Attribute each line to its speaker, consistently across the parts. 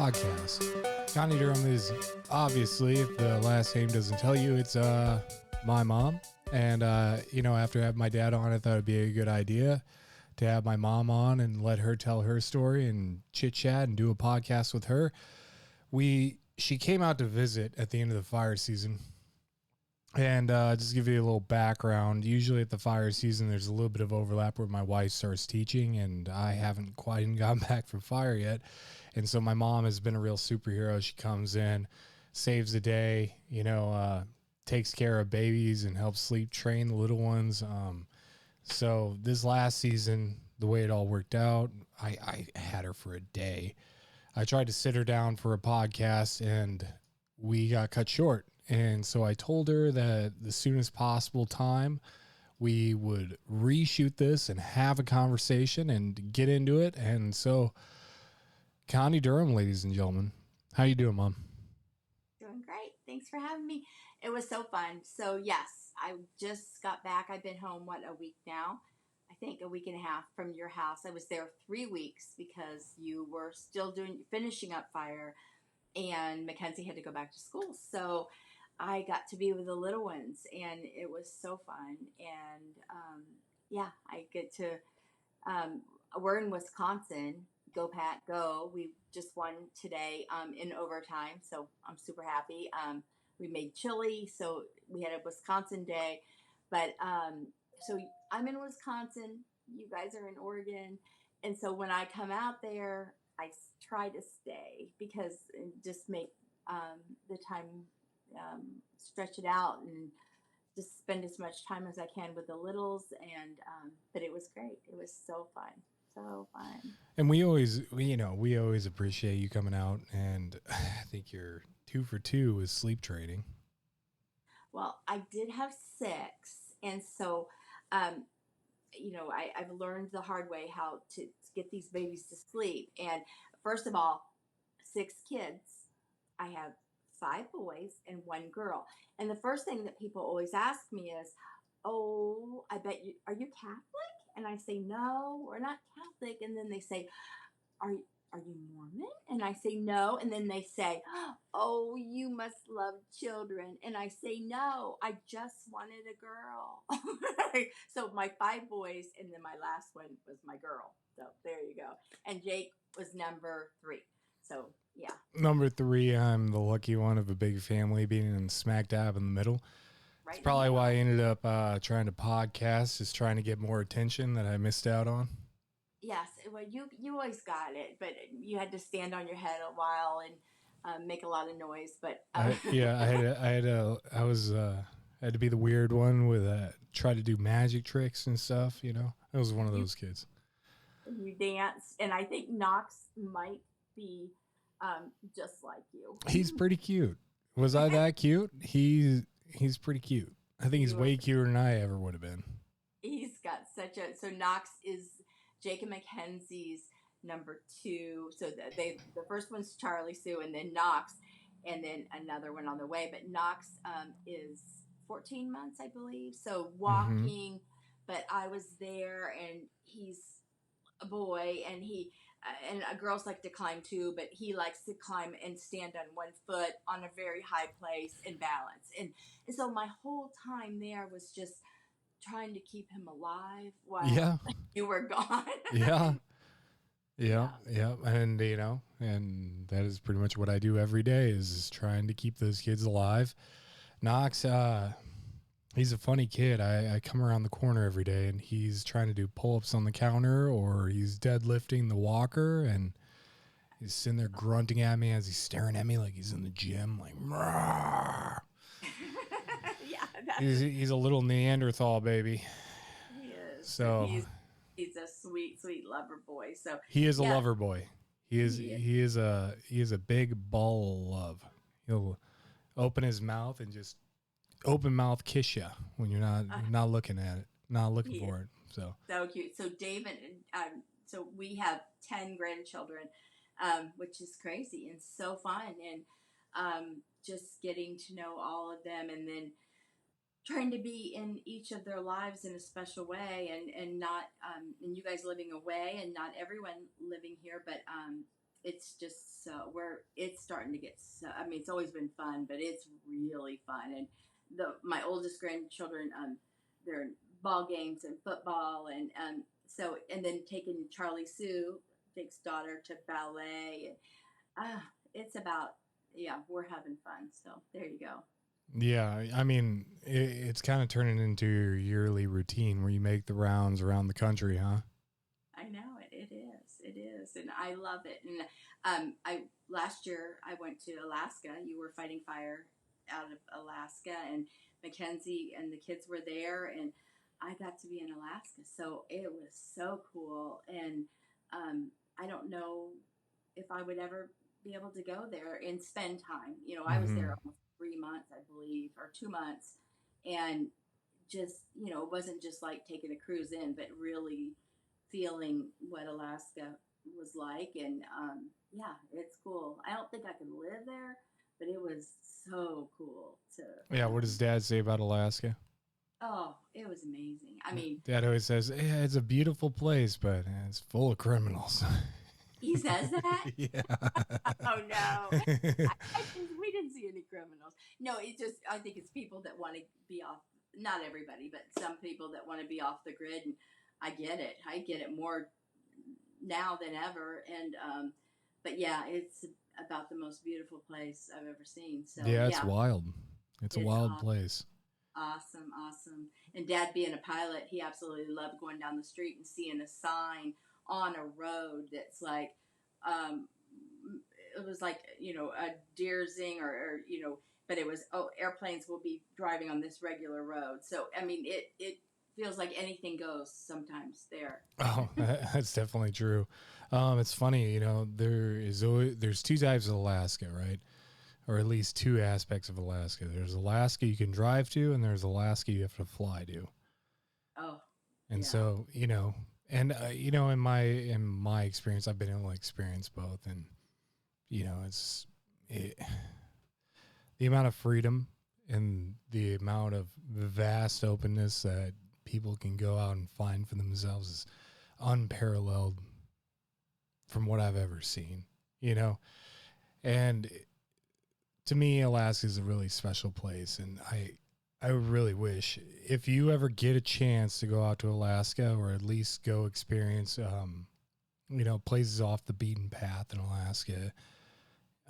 Speaker 1: podcast. Connie Durham is obviously, if the last name doesn't tell you, it's my mom. And, after having my dad on, I thought it'd be a good idea to have my mom on and let her tell her story and chit chat and do a podcast with her. She came out to visit at the end of the fire season. And just to give you a little background, usually at the fire season, there's a little bit of overlap where my wife starts teaching, and I haven't quite even gotten back from fire yet. And so my mom has been a real superhero. She comes in, saves the day, takes care of babies and helps sleep train the little ones. So this last season, the way it all worked out, I had her for a day. I tried to sit her down for a podcast, and we got cut short. And so I told her that the soonest possible time we would reshoot this and have a conversation and get into it. And so, Connie Durham, ladies and gentlemen, how you doing, Mom?
Speaker 2: Doing great. Thanks for having me. It was so fun. So yes, I just got back. I've been home, a week now? I think a week and a half from your house. I was there 3 weeks because you were still finishing up fire, and Mackenzie had to go back to school. So I got to be with the little ones, and it was so fun. And I get to. We're in Wisconsin. Go Pat, go! We just won today in overtime, so I'm super happy. We made chili, so we had a Wisconsin day. But so I'm in Wisconsin. You guys are in Oregon, and so when I come out there, I try to stay because just make the time stretch it out and just spend as much time as I can with the littles. And but it was great. It was so fun. So fun.
Speaker 1: And we always appreciate you coming out, and I think you're 2 for 2 with sleep training.
Speaker 2: Well, I did have 6, and so I've learned the hard way how to get these babies to sleep. And first of all, 6 kids. I have 5 boys and 1 girl. And the first thing that people always ask me is, "Oh, I bet are you Catholic?" And I say, "No, we're not Catholic." And then they say, "Are you Mormon?" And I say, "No." And then they say, "Oh, you must love children." And I say, "No, I just wanted a girl." So my 5 boys, and then my last one was my girl. So there you go. And Jake was number 3. So yeah.
Speaker 1: Number 3, I'm the lucky one of a big family being in smack dab in the middle.
Speaker 2: Right.
Speaker 1: It's probably why I ended up trying to podcast, is trying to get more attention that I missed out on.
Speaker 2: Yes, well, you always got it, but you had to stand on your head a while and make a lot of noise. But
Speaker 1: I had to be the weird one with try to do magic tricks and stuff. I was one of those kids.
Speaker 2: You danced, and I think Knox might be just like you.
Speaker 1: He's pretty cute. Was I that cute? He's pretty cute. I think he's way cuter than I ever would have been.
Speaker 2: He's got so Knox is Jake and Mackenzie's number 2. So the first one's Charlie Sue, and then Knox, and then another one on the way. But Knox is 14 months, I believe. So walking, but I was there, and he's a boy, and and girls like to climb too, but he likes to climb and stand on one foot on a very high place and balance. And so my whole time there was just trying to keep him alive while you were gone.
Speaker 1: Yeah. And, and that is pretty much what I do every day, is trying to keep those kids alive. Knox, he's a funny kid. I come around the corner every day, and he's trying to do pull-ups on the counter, or he's deadlifting the walker, and he's sitting there grunting at me as he's staring at me like he's in the gym, like, he's a little Neanderthal baby.
Speaker 2: He is.
Speaker 1: So
Speaker 2: he's a sweet, sweet lover boy. So
Speaker 1: he is a lover boy. He is a big ball of love. He'll open his mouth and just open mouth kiss you when you're not looking at it, not looking for it. So
Speaker 2: cute. So David, so we have 10 grandchildren, which is crazy and so fun, and just getting to know all of them, and then trying to be in each of their lives in a special way, and not and you guys living away, and not everyone living here, but it's just so where it's starting to get so. I mean, it's always been fun, but it's really fun. And my oldest grandchildren, they're in ball games and football, and so and then taking Charlie Sue, Dick's daughter, to ballet, and it's about yeah, we're having fun. So there you go.
Speaker 1: Yeah, I mean, it's kind of turning into your yearly routine where you make the rounds around the country, huh?
Speaker 2: I know it. It is, and I love it. And I last year I went to Alaska. You were fighting fire out of Alaska, and Mackenzie and the kids were there, and I got to be in Alaska. So it was so cool, and I don't know if I would ever be able to go there and spend time. You know, I was
Speaker 1: Mm-hmm.
Speaker 2: there almost 3 months, I believe, or 2 months, and just it wasn't just like taking a cruise in, but really feeling what Alaska was like. And yeah, it's cool. I don't think I could live there, but it was so cool to.
Speaker 1: Yeah, what does Dad say about Alaska?
Speaker 2: Oh, it was amazing. I mean,
Speaker 1: Dad always says, yeah, it's a beautiful place, but it's full of criminals.
Speaker 2: he says that.
Speaker 1: Yeah.
Speaker 2: Oh no, we didn't see any criminals. No, it just I think it's people that want to be off. Not everybody, but some people that want to be off the grid. And I get it. I get it more now than ever. And but yeah, it's about the most beautiful place I've ever seen. So
Speaker 1: Yeah, it's
Speaker 2: yeah,
Speaker 1: wild. It's a
Speaker 2: it's
Speaker 1: wild place.
Speaker 2: awesome, awesome. And Dad being a pilot, he absolutely loved going down the street and seeing a sign on a road that's like, um, it was like a deer zing or but it was airplanes will be driving on this regular road. So I mean it feels like anything goes sometimes there.
Speaker 1: Oh, that's definitely true. It's funny, there's two types of Alaska, right? Or at least two aspects of Alaska. There's Alaska you can drive to, and there's Alaska you have to fly to.
Speaker 2: Oh,
Speaker 1: And
Speaker 2: yeah.
Speaker 1: so, in my experience, I've been able to experience both, and it's it, the amount of freedom and the amount of vast openness that people can go out and find for themselves is unparalleled from what I've ever seen. And to me, Alaska is a really special place, and I really wish if you ever get a chance to go out to Alaska or at least go experience, places off the beaten path in Alaska,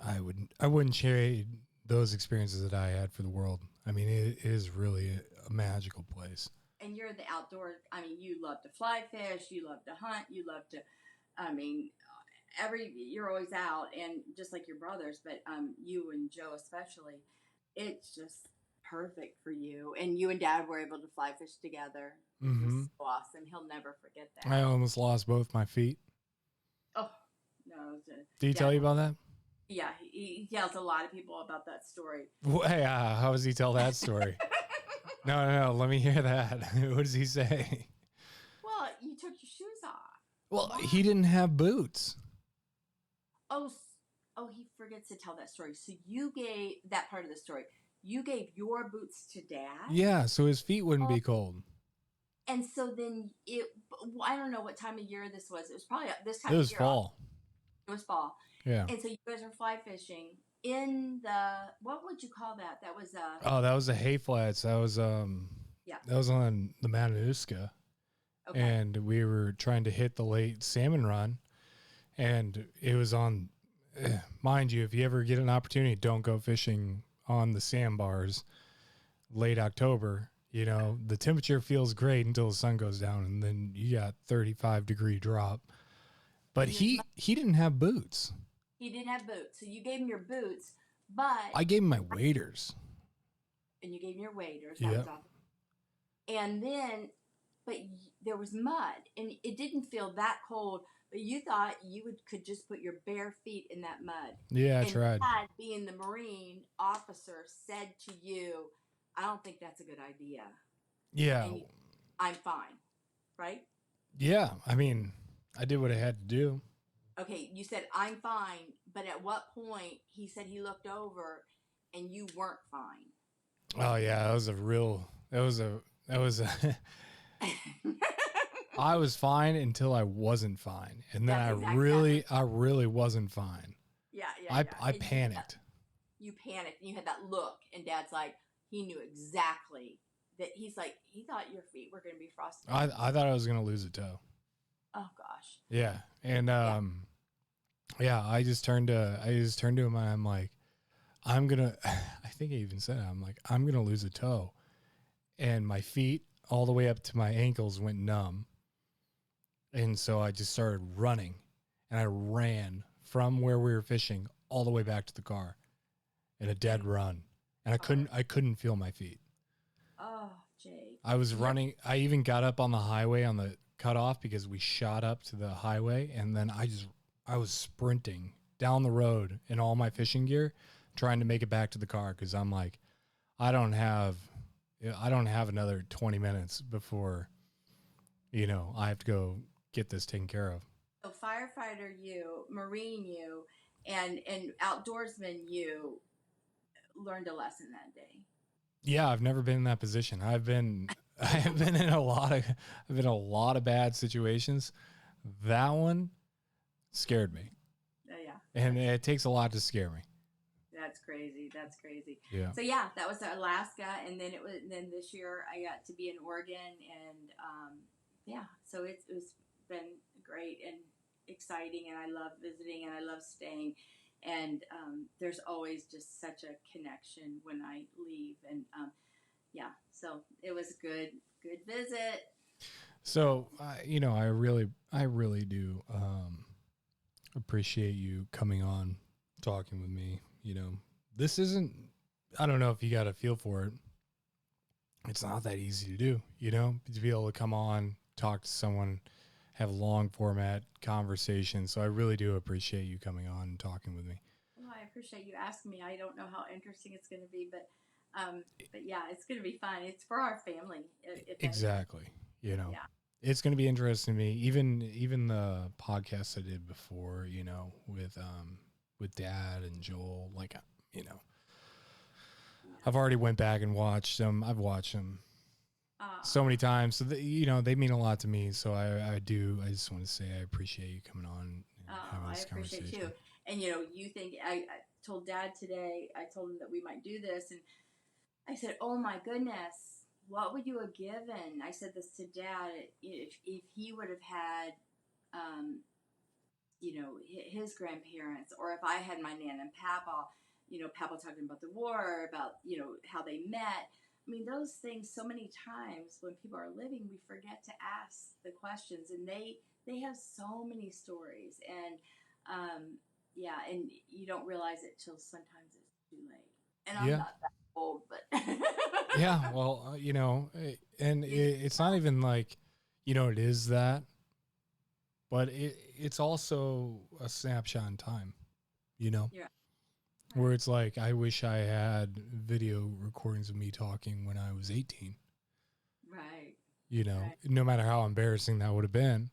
Speaker 1: I wouldn't trade those experiences that I had for the world. I mean, it is really a magical place.
Speaker 2: And you're the outdoor. I mean, you love to fly fish. You love to hunt. You love to. I mean, you're always out, and just like your brothers, but you and Joe especially, it's just perfect for you. And you and Dad were able to fly fish together, which was
Speaker 1: Mm-hmm.
Speaker 2: so awesome. He'll never forget
Speaker 1: I
Speaker 2: that.
Speaker 1: almost lost both my feet.
Speaker 2: Oh no,
Speaker 1: Did he tell
Speaker 2: Dad.
Speaker 1: you about that?
Speaker 2: Yeah, he tells a lot of people about that story.
Speaker 1: Hey, how does he tell that story? No. Let me hear that. What does he say?
Speaker 2: Well, you took your shoes off.
Speaker 1: Well,
Speaker 2: Why?
Speaker 1: he didn't have boots.
Speaker 2: Oh, he forgets to tell that story. So you gave that part of the story. You gave your boots to Dad.
Speaker 1: Yeah, so his feet wouldn't
Speaker 2: Oh,
Speaker 1: be cold.
Speaker 2: and so then I don't know what time of year this was. It was probably this
Speaker 1: It
Speaker 2: time of
Speaker 1: was
Speaker 2: year.
Speaker 1: fall.
Speaker 2: It was fall.
Speaker 1: Yeah.
Speaker 2: And so you guys are fly fishing in the, what would you call that? That was
Speaker 1: Oh, that was the hay flats.
Speaker 2: yeah.
Speaker 1: That was on the Matanuska,
Speaker 2: Okay.
Speaker 1: and we were trying to hit the late salmon run, and it was on. Mind you, if you ever get an opportunity, don't go fishing on the sandbars late October. The temperature feels great until the sun goes down, and then you got 35-degree drop. But
Speaker 2: And
Speaker 1: he didn't have boots.
Speaker 2: he didn't have boots. So you gave him your boots, but,
Speaker 1: I gave him my waders.
Speaker 2: and you gave him your waders. That
Speaker 1: Yeah.
Speaker 2: was awesome. And then, but there was mud, and it didn't feel that cold. But you thought could just put your bare feet in that mud.
Speaker 1: Yeah, I
Speaker 2: And
Speaker 1: tried.
Speaker 2: Dad, being the Marine officer, said to you, "I don't think that's a good idea."
Speaker 1: Yeah.
Speaker 2: And I'm fine, right?
Speaker 1: Yeah. I mean, I did what I had to do.
Speaker 2: Okay, you said I'm fine, but at what point he said he looked over and you weren't fine?
Speaker 1: Oh yeah, that was a I was fine until I wasn't fine, and then
Speaker 2: Yeah, exactly.
Speaker 1: I really wasn't fine.
Speaker 2: Yeah, yeah, yeah.
Speaker 1: I
Speaker 2: And
Speaker 1: panicked.
Speaker 2: you panicked and you had that look, and Dad's like, he knew exactly that. He's like, he thought your feet were going to be frostbitten.
Speaker 1: I thought I was gonna lose a toe.
Speaker 2: Oh gosh.
Speaker 1: Yeah, and
Speaker 2: Yeah.
Speaker 1: yeah, I just turned to him and I'm like, I'm gonna. I think I even said it. I'm like, I'm gonna lose a toe, and my feet all the way up to my ankles went numb, and so I just started running, and I ran from where we were fishing all the way back to the car in a dead run, and I couldn't feel my feet.
Speaker 2: Oh, Jake.
Speaker 1: I was
Speaker 2: You're,
Speaker 1: running. I even got up on the highway on the cutoff because we shot up to the highway, and then I was sprinting down the road in all my fishing gear, trying to make it back to the car because I'm like, I don't have, I don't have another 20 minutes before, I have to go get this taken care of.
Speaker 2: so firefighter you, Marine you, and outdoorsman you learned a lesson that day.
Speaker 1: Yeah, I've never been in that position. I have been in a lot of, I've been in a lot of bad situations. That one scared me,
Speaker 2: Yeah.
Speaker 1: and it takes a lot to scare me.
Speaker 2: That's crazy. That's crazy.
Speaker 1: Yeah.
Speaker 2: So yeah, that was Alaska, and then this year I got to be in Oregon, and yeah, so it's been great and exciting, and I love visiting, and I love staying, and there's always just such a connection when I leave, and yeah, so it was good visit.
Speaker 1: So, I really do appreciate you coming on, talking with me. This isn't. I don't know if you got a feel for it. It's not that easy to do. To be able to come on, talk to someone, have a long format conversation. So I really do appreciate you coming on and talking with me.
Speaker 2: Well, I appreciate you asking me. I don't know how interesting it's going to be, but yeah, it's going to be fun. It's for our family, if anything.
Speaker 1: Exactly.
Speaker 2: Yeah.
Speaker 1: It's going to be interesting to me. Even the podcast I did before, with Dad and Joel, like, you know, I've already went back and watched them. I've watched them so many times. So they mean a lot to me. So I do. I just want to say I appreciate you coming on and having
Speaker 2: I
Speaker 1: this
Speaker 2: appreciate
Speaker 1: conversation.
Speaker 2: you. And you think I told Dad today. I told him that we might do this, and I said, "Oh my goodness, what would you have given?" I said this to Dad. If he would have had, um, his grandparents, or if I had my Nan and Papa, Papa talking about the war, about how they met. I mean, those things. So many times when people are living, we forget to ask the questions, and they have so many stories, and yeah, and you don't realize it till sometimes it's too late. And I'm
Speaker 1: Yeah.
Speaker 2: not that old, but
Speaker 1: Yeah. Well, and it's not even like, it is that, but it's also a snapshot in time,
Speaker 2: yeah,
Speaker 1: where it's like, I wish I had video recordings of me talking when I was 18,
Speaker 2: right, right.
Speaker 1: no matter how embarrassing that would have been.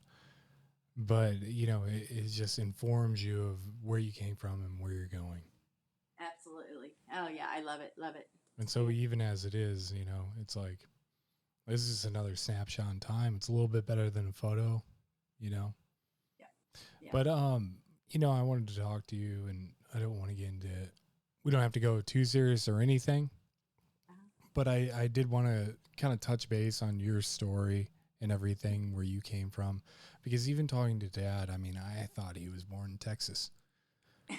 Speaker 1: But, it just informs you of where you came from and where you're going.
Speaker 2: Absolutely. Oh yeah, I love it, love it.
Speaker 1: And so even as it is, it's like, this is another snapshot in time. It's a little bit better than a photo, you know?
Speaker 2: Yeah, yeah.
Speaker 1: But, I wanted to talk to you, and I don't want to get into it. We don't have to go too serious or anything, but I did want to kind of touch base on your story and everything, where you came from, because even talking to Dad, I mean, I thought he was born in Texas.
Speaker 2: Yeah,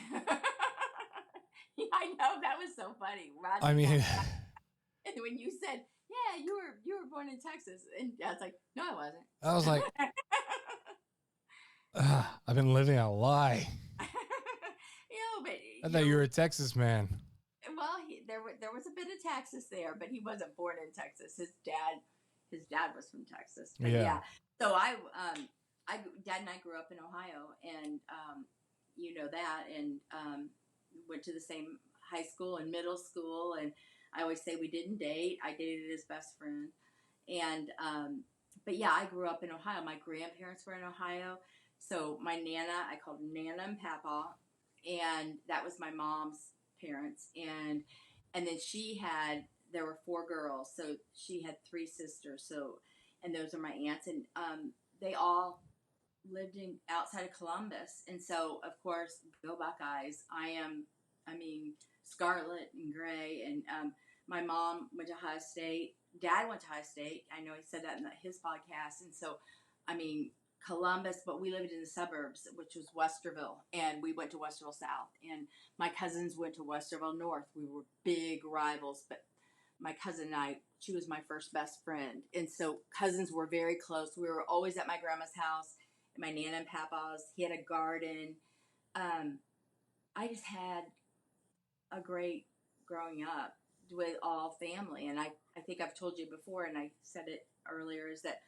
Speaker 2: I know that was so funny.
Speaker 1: I
Speaker 2: Rodney
Speaker 1: mean,
Speaker 2: and when you said, "Yeah, you were born in Texas," and Dad's like, "No, I wasn't."
Speaker 1: I was like, I've been living a lie.
Speaker 2: But
Speaker 1: I thought you were a Texas man.
Speaker 2: well, there was a bit of Texas there, but he wasn't born in Texas. His dad was from Texas. But yeah. So Dad and I grew up in Ohio, and you know that, and went to the same high school and middle school, and I always say we didn't date. I dated his best friend, and but yeah, I grew up in Ohio. My grandparents were in Ohio, so my Nana, I called Nana and Papa, and that was my mom's parents, and then there were four girls, so she had three sisters, so, and those are my aunts, and they all lived in outside of Columbus, and so of course, go Buckeyes. I mean, scarlet and gray, and my mom went to Ohio State. Dad went to Ohio State. I know he said that in his podcast, and so, I mean, Columbus, but we lived in the suburbs, which was Westerville, and we went to Westerville South, and my cousins went to Westerville North. We were big rivals, but my cousin and I, she was my first best friend, and so cousins were very close. We were always at my grandma's house, my Nana and Papa's. He had a garden. I just had a great growing up with all family, and I think I've told you before, and I said it earlier, is that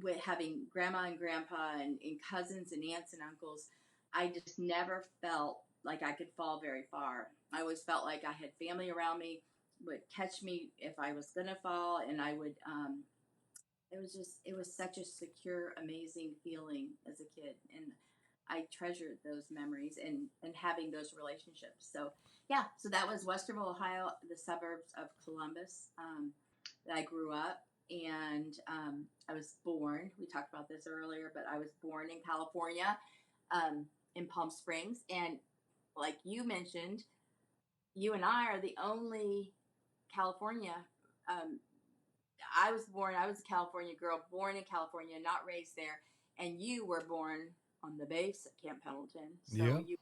Speaker 2: with having grandma and grandpa and cousins and aunts and uncles, I just never felt like I could fall very far. I always felt like I had family around me, would catch me if I was gonna fall, and I would. It was such a secure, amazing feeling as a kid, and I treasured those memories and having those relationships. So yeah, so that was Westerville, Ohio, the suburbs of Columbus, that I grew up. And I was born. We talked about this earlier, but I was born in California, in Palm Springs, and like you mentioned, you and I are the only California. Um, I was a California girl, born in California, not raised there, and you were born on the base at Camp Pendleton. So
Speaker 1: Yeah.
Speaker 2: you,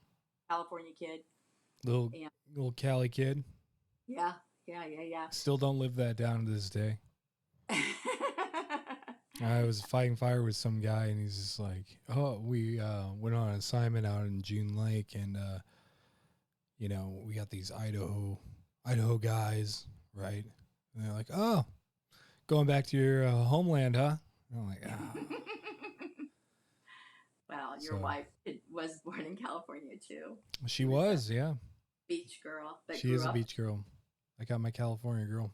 Speaker 2: California kid,
Speaker 1: Little
Speaker 2: and
Speaker 1: little Cali kid.
Speaker 2: yeah.
Speaker 1: Still don't live that down to this day. I was fighting fire with some guy, and he's just like, "Oh, we went on an assignment out in June Lake, and we got these Idaho guys, right?" And they're like, "Oh, going back to your homeland, huh?" And I'm like, "Ah."
Speaker 2: Well, your wife was born in California too.
Speaker 1: She was, yeah.
Speaker 2: Beach girl, but
Speaker 1: she is a beach girl. I got my California girl.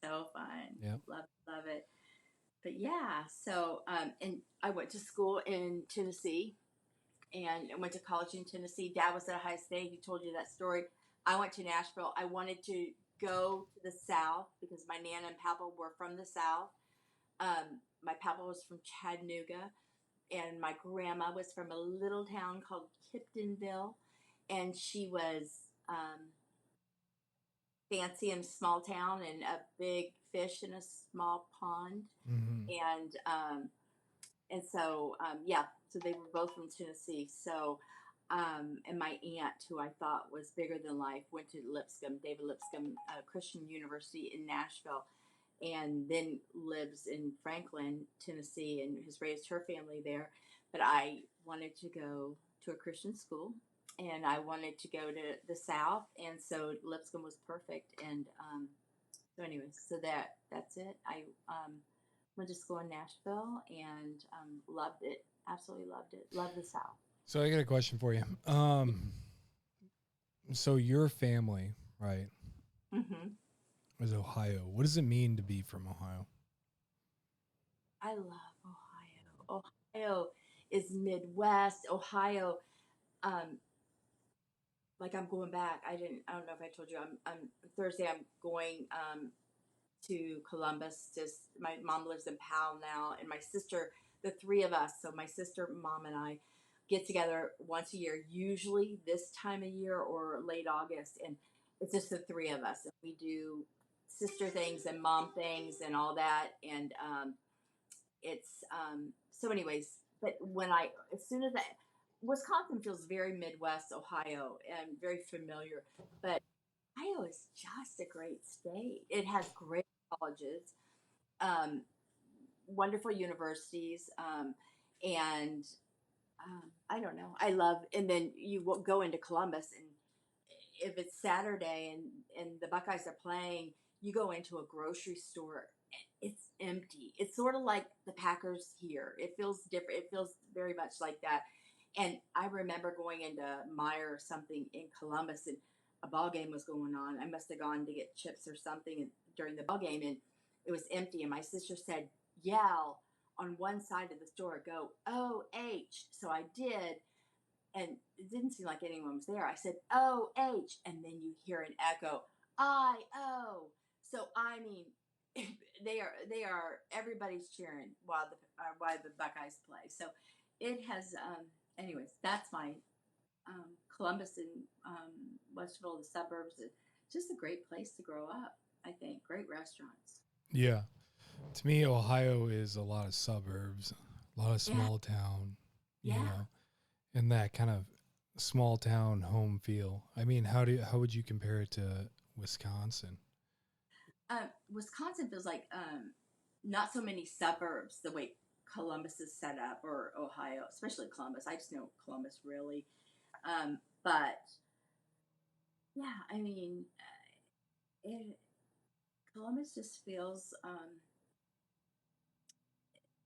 Speaker 2: So fun.
Speaker 1: Yeah,
Speaker 2: love it. But yeah, so and I went to school in Tennessee, and I went to college in Tennessee. Dad was at Ohio State. He told you that story. I went to Nashville. I wanted to go to the South because my Nana and Papa were from the South. My Papa was from Chattanooga, and my grandma was from a little town called Kiptonville, and she was fancy in a small town and a big fish in a small pond.
Speaker 1: mm-hmm.
Speaker 2: And so yeah, so they were both from Tennessee. So and my aunt, who I thought was bigger than life, went to David Lipscomb Christian University in Nashville, and then lives in Franklin, Tennessee, and has raised her family there. But I wanted to go to a Christian school, and I wanted to go to the South, and so Lipscomb was perfect. And so, anyways, so that's it. I went to school in Nashville and loved it. Absolutely loved it. Loved the South.
Speaker 1: So I got a question for you. So your family, right?
Speaker 2: Mm-hmm.
Speaker 1: Was Ohio. What does it mean to be from Ohio?
Speaker 2: I love Ohio. Ohio is Midwest. Ohio, like I'm going back. I don't know if I told you. I'm Thursday. I'm going to Columbus. Just my mom lives in Powell now, and my sister. The three of us. So my sister, mom, and I get together once a year. Usually this time of year or late August, and it's just the three of us. And we do sister things and mom things and all that. And it's so anyways. But as soon as Wisconsin feels very Midwest Ohio and very familiar, but Ohio is just a great state. It has great colleges, um, wonderful universities, and I don't know. I love, and then you will go into Columbus, and if it's Saturday and the Buckeyes are playing, you go into a grocery store. It's empty. It's sort of like the Packers here. It feels different. It feels very much like that. And I remember going into Meyer or something in Columbus, and a ball game was going on. I must have gone to get chips or something during the ball game, and it was empty. And my sister said, "Yell on one side of the store, go OH." So I did, and it didn't seem like anyone was there. I said OH, and then you hear an echo, IO. So I mean, they are everybody's cheering while the Buckeyes play. So it has anyways, that's my Columbus and Westville, the suburbs. It's just a great place to grow up, I think. Great restaurants.
Speaker 1: Yeah. To me, Ohio is a lot of suburbs, a lot of
Speaker 2: Yeah.
Speaker 1: small town, you
Speaker 2: Yeah.
Speaker 1: know, and that kind of small town home feel. I mean, how would you compare it to Wisconsin?
Speaker 2: Wisconsin feels like not so many suburbs the way Columbus is set up, or Ohio, especially Columbus. I just know Columbus really. But yeah, I mean, it, Columbus just feels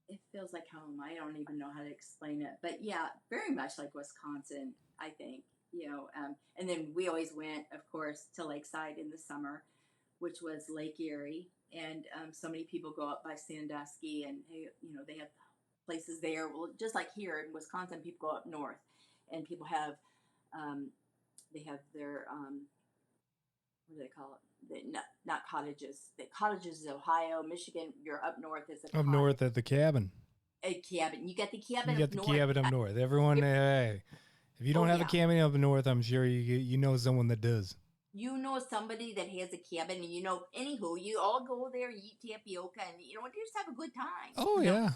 Speaker 2: it feels like home. I don't even know how to explain it, but yeah, very much like Wisconsin. I think and then we always went, of course, to Lakeside in the summer, which was Lake Erie, and so many people go up by Sandusky, and they have places there. Well, just like here in Wisconsin, people go up north, and people have um, they have their what do they call it? Not cottages. The cottages is Ohio, Michigan. You're up north is a
Speaker 1: Up
Speaker 2: cottage,
Speaker 1: north at the cabin.
Speaker 2: a cabin. You get the
Speaker 1: You
Speaker 2: cabin
Speaker 1: got
Speaker 2: up
Speaker 1: the
Speaker 2: north.
Speaker 1: cabin up north. Everyone, hey, if you
Speaker 2: Oh
Speaker 1: don't have a
Speaker 2: yeah,
Speaker 1: cabin up north, I'm sure you know someone that does.
Speaker 2: you know somebody that has a cabin, and anywho, you all go there, you eat tapioca, and you just have a good time.
Speaker 1: Oh yeah.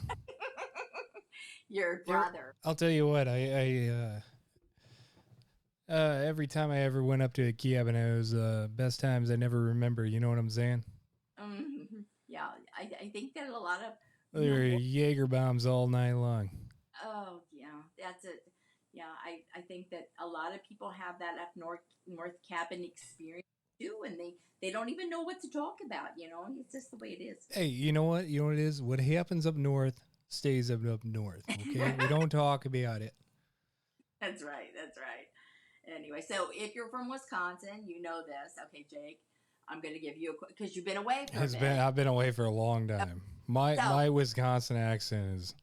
Speaker 2: Your
Speaker 1: There,
Speaker 2: brother.
Speaker 1: I'll tell you what. Every time I ever went up to a cabin, it was best times I never remember. You know what I'm saying?
Speaker 2: Yeah, I think that a lot of
Speaker 1: There were
Speaker 2: more.
Speaker 1: Jaeger bombs all night long.
Speaker 2: Oh yeah, that's it. Yeah, I think that a lot of people have that up north cabin experience too, and they don't even know what to talk about. It's just the way it is.
Speaker 1: Hey, you know what? You know what it is? What happens up north stays up north. Okay, we don't talk about it.
Speaker 2: That's right. That's right. Anyway, so if you're from Wisconsin, you know this. Okay, Jake, I'm going to give you a because you've been away for a
Speaker 1: It's been
Speaker 2: bit.
Speaker 1: I've been away for a long time. My
Speaker 2: So,
Speaker 1: my Wisconsin accent is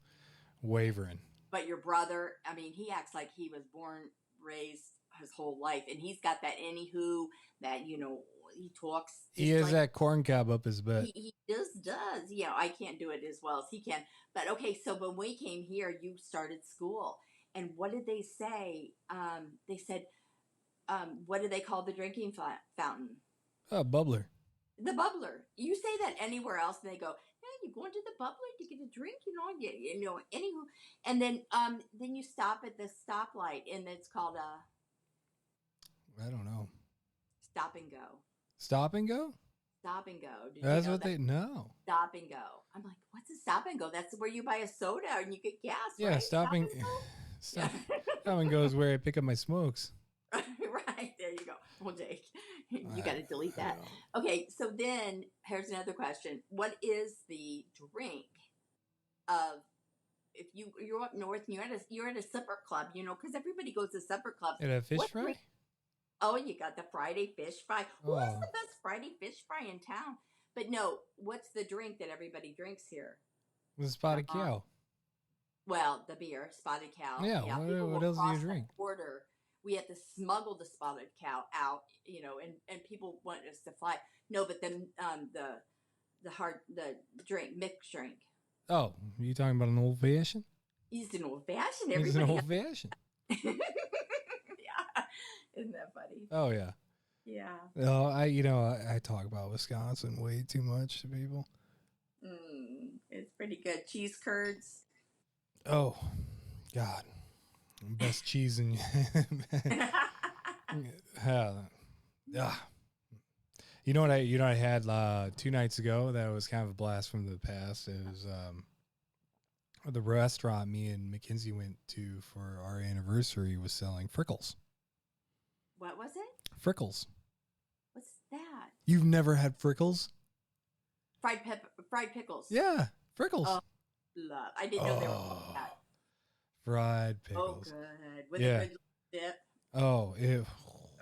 Speaker 1: wavering.
Speaker 2: but your brother, I mean, he acts like he was born, raised his whole life, and he's got that anywho that he talks
Speaker 1: He
Speaker 2: just
Speaker 1: has
Speaker 2: like
Speaker 1: that corn cob up his butt.
Speaker 2: he just does. I can't do it as well as he can. But okay, so when we came here, you started school, and what did they say? They said, what do they call the drinking fountain?
Speaker 1: Oh, bubbler.
Speaker 2: The bubbler. You say that anywhere else, and they go, "Hey, you're going to the bubbler to get a drink, Anywho, and then you stop at the stoplight, and it's called a
Speaker 1: I don't know.
Speaker 2: stop and go.
Speaker 1: Stop and go?
Speaker 2: Stop and go. Did you
Speaker 1: That's
Speaker 2: know
Speaker 1: what
Speaker 2: that?
Speaker 1: they know.
Speaker 2: Stop and go. I'm like, what's a stop and go? That's where you buy a soda and you get gas,
Speaker 1: Yeah,
Speaker 2: right?
Speaker 1: stopping.
Speaker 2: Stop and go.
Speaker 1: Stop. Stop and go is where I pick up my smokes.
Speaker 2: Right there you go. Well, Jake, you
Speaker 1: I,
Speaker 2: got to delete
Speaker 1: I
Speaker 2: that.
Speaker 1: don't.
Speaker 2: Okay, so then here's another question: what is the drink of if you're up north and you're at a supper club, because everybody goes to supper clubs.
Speaker 1: And a fish
Speaker 2: What
Speaker 1: fry?
Speaker 2: drink? Oh, you got the Friday fish fry. Who has
Speaker 1: Oh,
Speaker 2: the best Friday fish fry in town? But no, what's the drink that everybody drinks here?
Speaker 1: the spotted
Speaker 2: Um,
Speaker 1: cow.
Speaker 2: well, the beer, spotted cow.
Speaker 1: Yeah,
Speaker 2: Yeah, people
Speaker 1: what
Speaker 2: will
Speaker 1: else do you
Speaker 2: cross the
Speaker 1: drink?
Speaker 2: border. We have to smuggle the spotted cow out, and people want us to fly. No, but then the drink mixed drink.
Speaker 1: Oh, you talking about an old fashioned?
Speaker 2: He's an old fashioned.
Speaker 1: It's an
Speaker 2: Everybody
Speaker 1: old fashioned.
Speaker 2: has. Yeah, isn't that funny?
Speaker 1: Oh yeah.
Speaker 2: Yeah.
Speaker 1: No, I talk about Wisconsin way too much to people.
Speaker 2: It's pretty good. Cheese curds.
Speaker 1: Oh, God, best cheese in. Ah. You know what I had 2 nights ago that was kind of a blast from the past. It was the restaurant me and Mackenzie went to for our anniversary was selling frickles.
Speaker 2: What was it?
Speaker 1: Frickles.
Speaker 2: What's that?
Speaker 1: You've never had frickles?
Speaker 2: Fried pickles.
Speaker 1: Yeah, frickles.
Speaker 2: Oh, love. I didn't know they were called
Speaker 1: Oh,
Speaker 2: that.
Speaker 1: fried
Speaker 2: Oh,
Speaker 1: pickles.
Speaker 2: good. With
Speaker 1: Yeah.
Speaker 2: a good dip.
Speaker 1: Oh,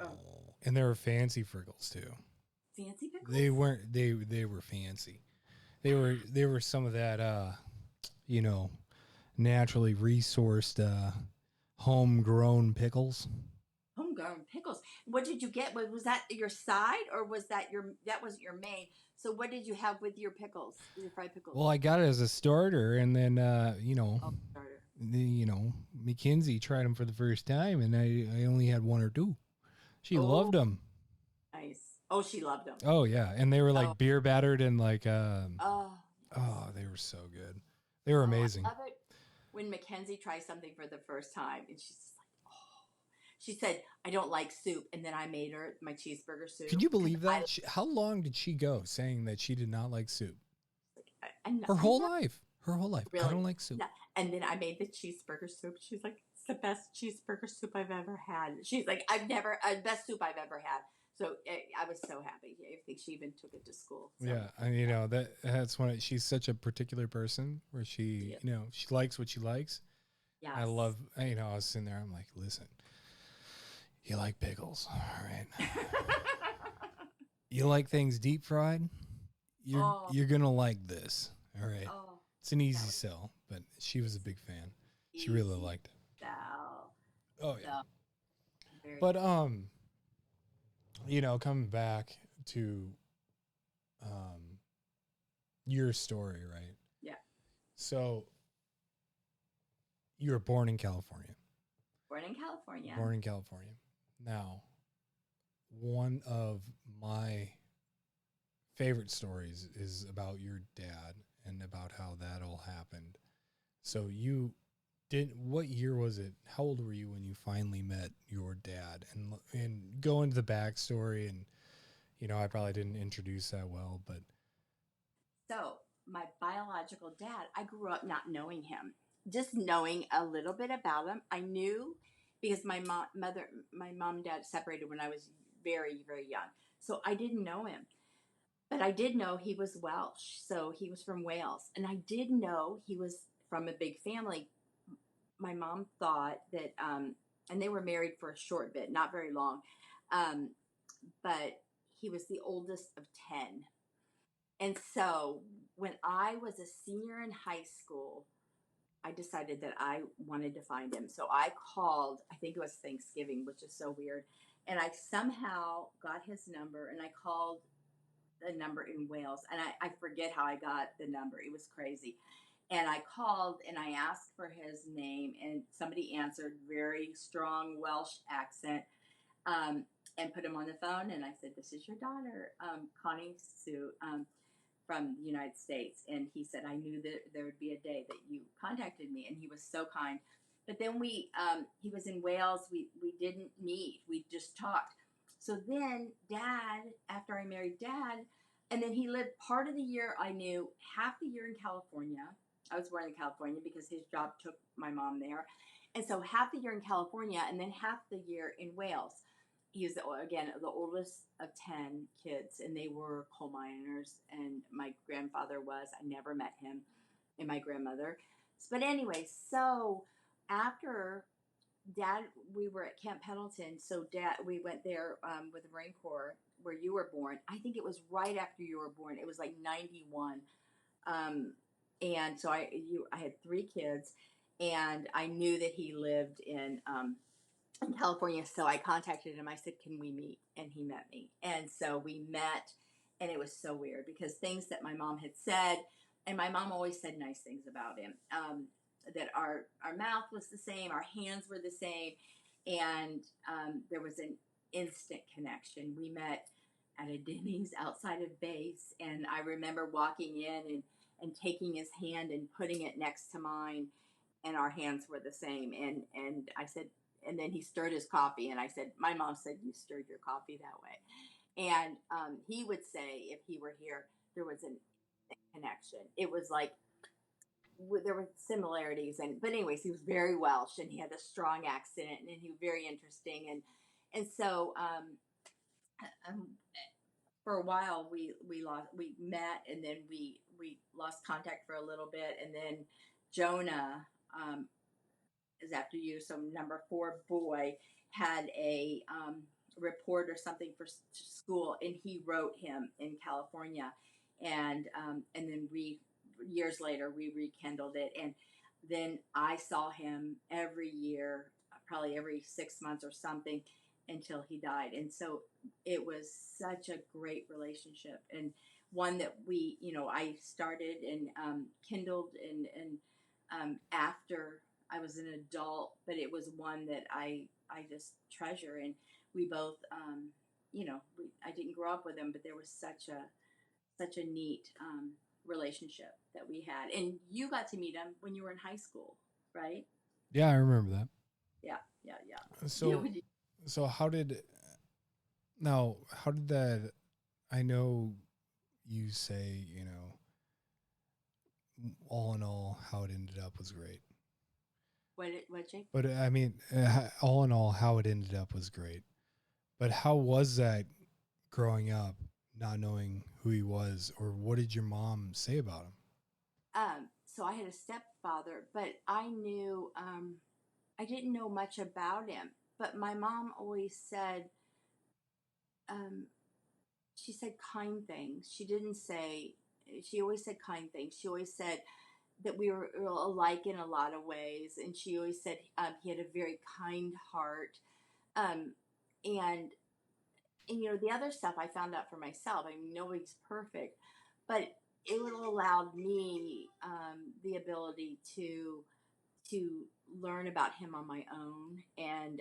Speaker 2: Oh,
Speaker 1: and they were fancy frickles too.
Speaker 2: fancy pickles.
Speaker 1: They weren't. They were fancy. They were some of that naturally resourced homegrown pickles.
Speaker 2: homegrown pickles. What did you get? Was that your side, or was that your, that wasn't your main? So what did you have with your pickles, your fried pickles?
Speaker 1: Well, I got it as a starter, and then
Speaker 2: Oh, starter.
Speaker 1: Mackenzie tried them for the first time, and I only had one or two. She loved
Speaker 2: Oh,
Speaker 1: them.
Speaker 2: nice. Oh, she loved them.
Speaker 1: Oh yeah, and they were
Speaker 2: Oh,
Speaker 1: like beer battered and like
Speaker 2: oh, yes.
Speaker 1: oh, they were so good. They were
Speaker 2: Oh,
Speaker 1: amazing.
Speaker 2: I love it when Mackenzie tries something for the first time, and she's just like, oh. She said, "I don't like soup," and then I made her my cheeseburger
Speaker 1: Can
Speaker 2: soup,
Speaker 1: you
Speaker 2: and
Speaker 1: believe that? How long did she go saying that she did not like soup? Her
Speaker 2: I'm
Speaker 1: whole
Speaker 2: not
Speaker 1: life. Her whole life. I
Speaker 2: really.
Speaker 1: don't like soup.
Speaker 2: No. And then I made the cheeseburger soup. She's like, "It's the best cheeseburger soup I've ever had." She's like, "I've never, best soup I've ever had." So I was so happy. I think she even took it to school. So
Speaker 1: Yeah, and that's when she's such a particular person where she,
Speaker 2: yeah.
Speaker 1: she likes what she likes. I
Speaker 2: Yes.
Speaker 1: love, I was sitting there. I'm like, listen, you like pickles, all right? You like things deep fried.
Speaker 2: Oh,
Speaker 1: You're gonna like this, all right?
Speaker 2: oh,
Speaker 1: It's an
Speaker 2: that
Speaker 1: easy
Speaker 2: was
Speaker 1: sell, but she was a big fan. She really
Speaker 2: easy.
Speaker 1: liked it.
Speaker 2: So,
Speaker 1: Oh
Speaker 2: so
Speaker 1: yeah,
Speaker 2: very
Speaker 1: but
Speaker 2: good.
Speaker 1: coming back to um your story, right?
Speaker 2: Yeah.
Speaker 1: So you were born in California.
Speaker 2: Born in California.
Speaker 1: Born in California. Now, one of my favorite stories is about your dad and about how that all happened. So you didn't. What year was it? How old were you when you finally met your dad? And go into the backstory. And I probably didn't introduce that well, but
Speaker 2: So, my biological dad, I grew up not knowing him, just knowing a little bit about him. I knew because my mom and dad separated when I was very, very young. So I didn't know him, but I did know he was Welsh. So he was from Wales. And I did know he was from a big family. My mom thought that, and they were married for a short bit, not very long, um, but he was the oldest of 10. And so when I was a senior in high school, I decided that I wanted to find him. So I called, I think it was Thanksgiving, which is so weird. And I somehow got his number and I called the number in Wales. And I forget how I got the number. It was crazy. And I called and I asked for his name, and somebody answered, very strong Welsh accent, and put him on the phone. And I said, "This is your daughter, Connie Sue." From the United States. And he said, "I knew that there would be a day that you contacted me." And he was so kind. But then he was in Wales. We didn't meet. We just talked. So then dad, after I married dad, and then he lived part of the year, I knew, half the year in California. I was born in California because his job took my mom there. And so half the year in California and then half the year in Wales. He was, again, the oldest of 10 kids, and they were coal miners, and my grandfather was. I never met him, and my grandmother. But anyway, so after dad, we were at Camp Pendleton. So dad, we went there, with the Marine Corps where you were born. I think it was right after you were born. It was like 91. um, and so I had 3 kids, and I knew that he lived in California. So I contacted him. I said, "Can we meet?" And he met me. And so we met, and it was so weird because things that my mom had said, and my mom always said nice things about him, that our mouth was the same, our hands were the same, and there was an instant connection. We met at a Denny's outside of base, and I remember walking in and taking his hand and putting it next to mine, and our hands were the same. And I said, and then he stirred his coffee, and I said, "My mom said you stirred your coffee that way." And he would say if he were here, there was a connection. It was like there were similarities, and but anyways, he was very Welsh, and he had a strong accent, and he was very interesting, and so um, for a while we met, and then we lost contact for a little bit, and then Jonah, is after you. So number 4 boy had a report or something for school, and he wrote him in California, and then we years later we rekindled it, and then I saw him every year, probably every 6 months or something, until he died. And so it was such a great relationship, and one that we, I started and kindled and after I was an adult, but it was one that I just treasure. And we both, I didn't grow up with him, but there was such a neat relationship that we had. And you got to meet him when you were in high school, right?
Speaker 1: Yeah, I remember that.
Speaker 2: Yeah, yeah, yeah.
Speaker 1: So, so how did that, I know you say, all in all, how it ended up was great.
Speaker 2: What, Jake?
Speaker 1: But I mean, all in all, how it ended up was great. But how was that growing up, not knowing who he was, or what did your mom say about him?
Speaker 2: So I had a stepfather, but I knew, I didn't know much about him. But my mom always said, um, she said kind things. She didn't say, she always said kind things. She always said that we were alike in a lot of ways. And she always said he had a very kind heart. Um, and, the other stuff I found out for myself. I mean, nobody's perfect, but it allowed me the ability to learn about him on my own, and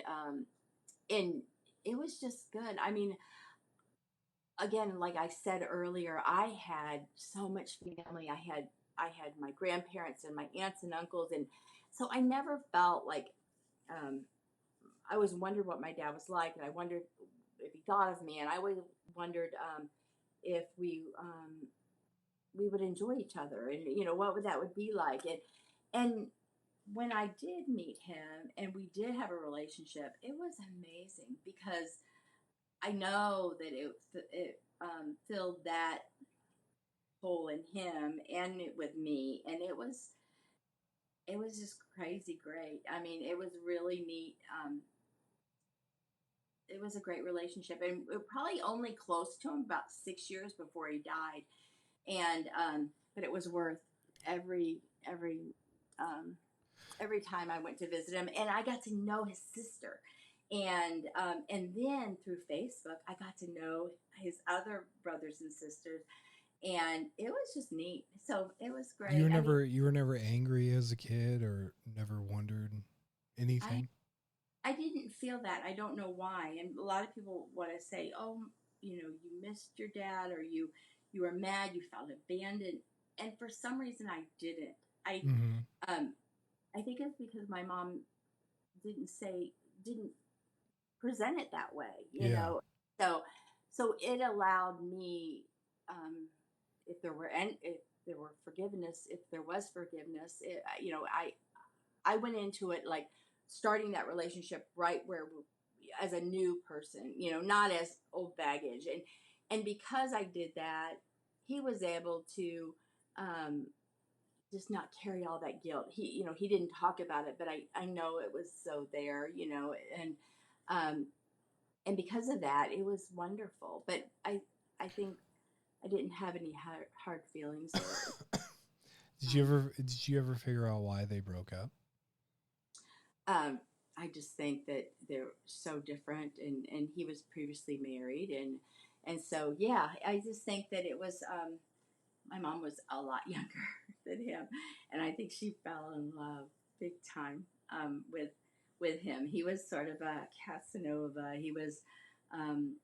Speaker 2: it was just good. I mean, again, like I said earlier, I had so much family. I had my grandparents and my aunts and uncles, and so I never felt like um, I always wondered what my dad was like, and I wondered if he thought of me, and I always wondered if we would enjoy each other, and what would that would be like, and when I did meet him and we did have a relationship, it was amazing because I know that it filled that hole in him and with me, and it was just crazy great. I mean, it was really neat. It was a great relationship, and we were probably only close to him about 6 years before he died, and but it was worth every every um, every time I went to visit him, and I got to know his sister, and then through Facebook, I got to know his other brothers and sisters, and it was just neat. So it was great. I mean,
Speaker 1: You were never angry as a kid, or never wondered
Speaker 2: I
Speaker 1: anything?
Speaker 2: I didn't feel that. I don't know why. And a lot of people want to say, "Oh, you missed your dad, or you were mad, you felt abandoned," and for some reason, I didn't. I
Speaker 1: Mm-hmm.
Speaker 2: um I think it's because my mom didn't say didn't present it that way,
Speaker 1: Yeah.
Speaker 2: So it allowed me, if there were and if there were forgiveness, if there was forgiveness, I went into it like starting that relationship right where as a new person, not as old baggage, and because I did that, he was able to um, just not carry all that guilt. He didn't talk about it, but I know it was so there, and um, and because of that, it was wonderful. But I think I didn't have any hard feelings or um,
Speaker 1: Did you ever figure out why they broke up?
Speaker 2: um, I just think that they're so different, and he was previously married, and so yeah, I just think that it was my mom was a lot younger than him, and I think she fell in love big time with him. He was sort of a Casanova. Um,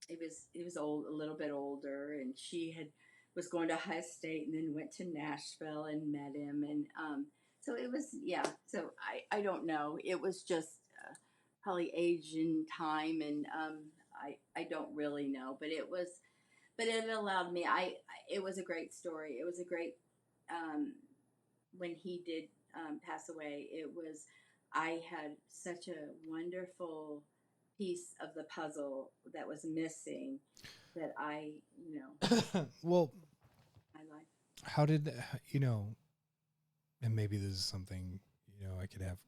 Speaker 2: he was old, a little bit older, and she was going to high state and then went to Nashville and met him, and so it was, yeah. So I don't know. It was just probably age and time, and I don't really know, but it allowed me. It was a great story. It was a great when he did pass away. It was I had such a wonderful piece of the puzzle that was missing that
Speaker 1: Well,
Speaker 2: I like.
Speaker 1: how did you know? And maybe this is something I could have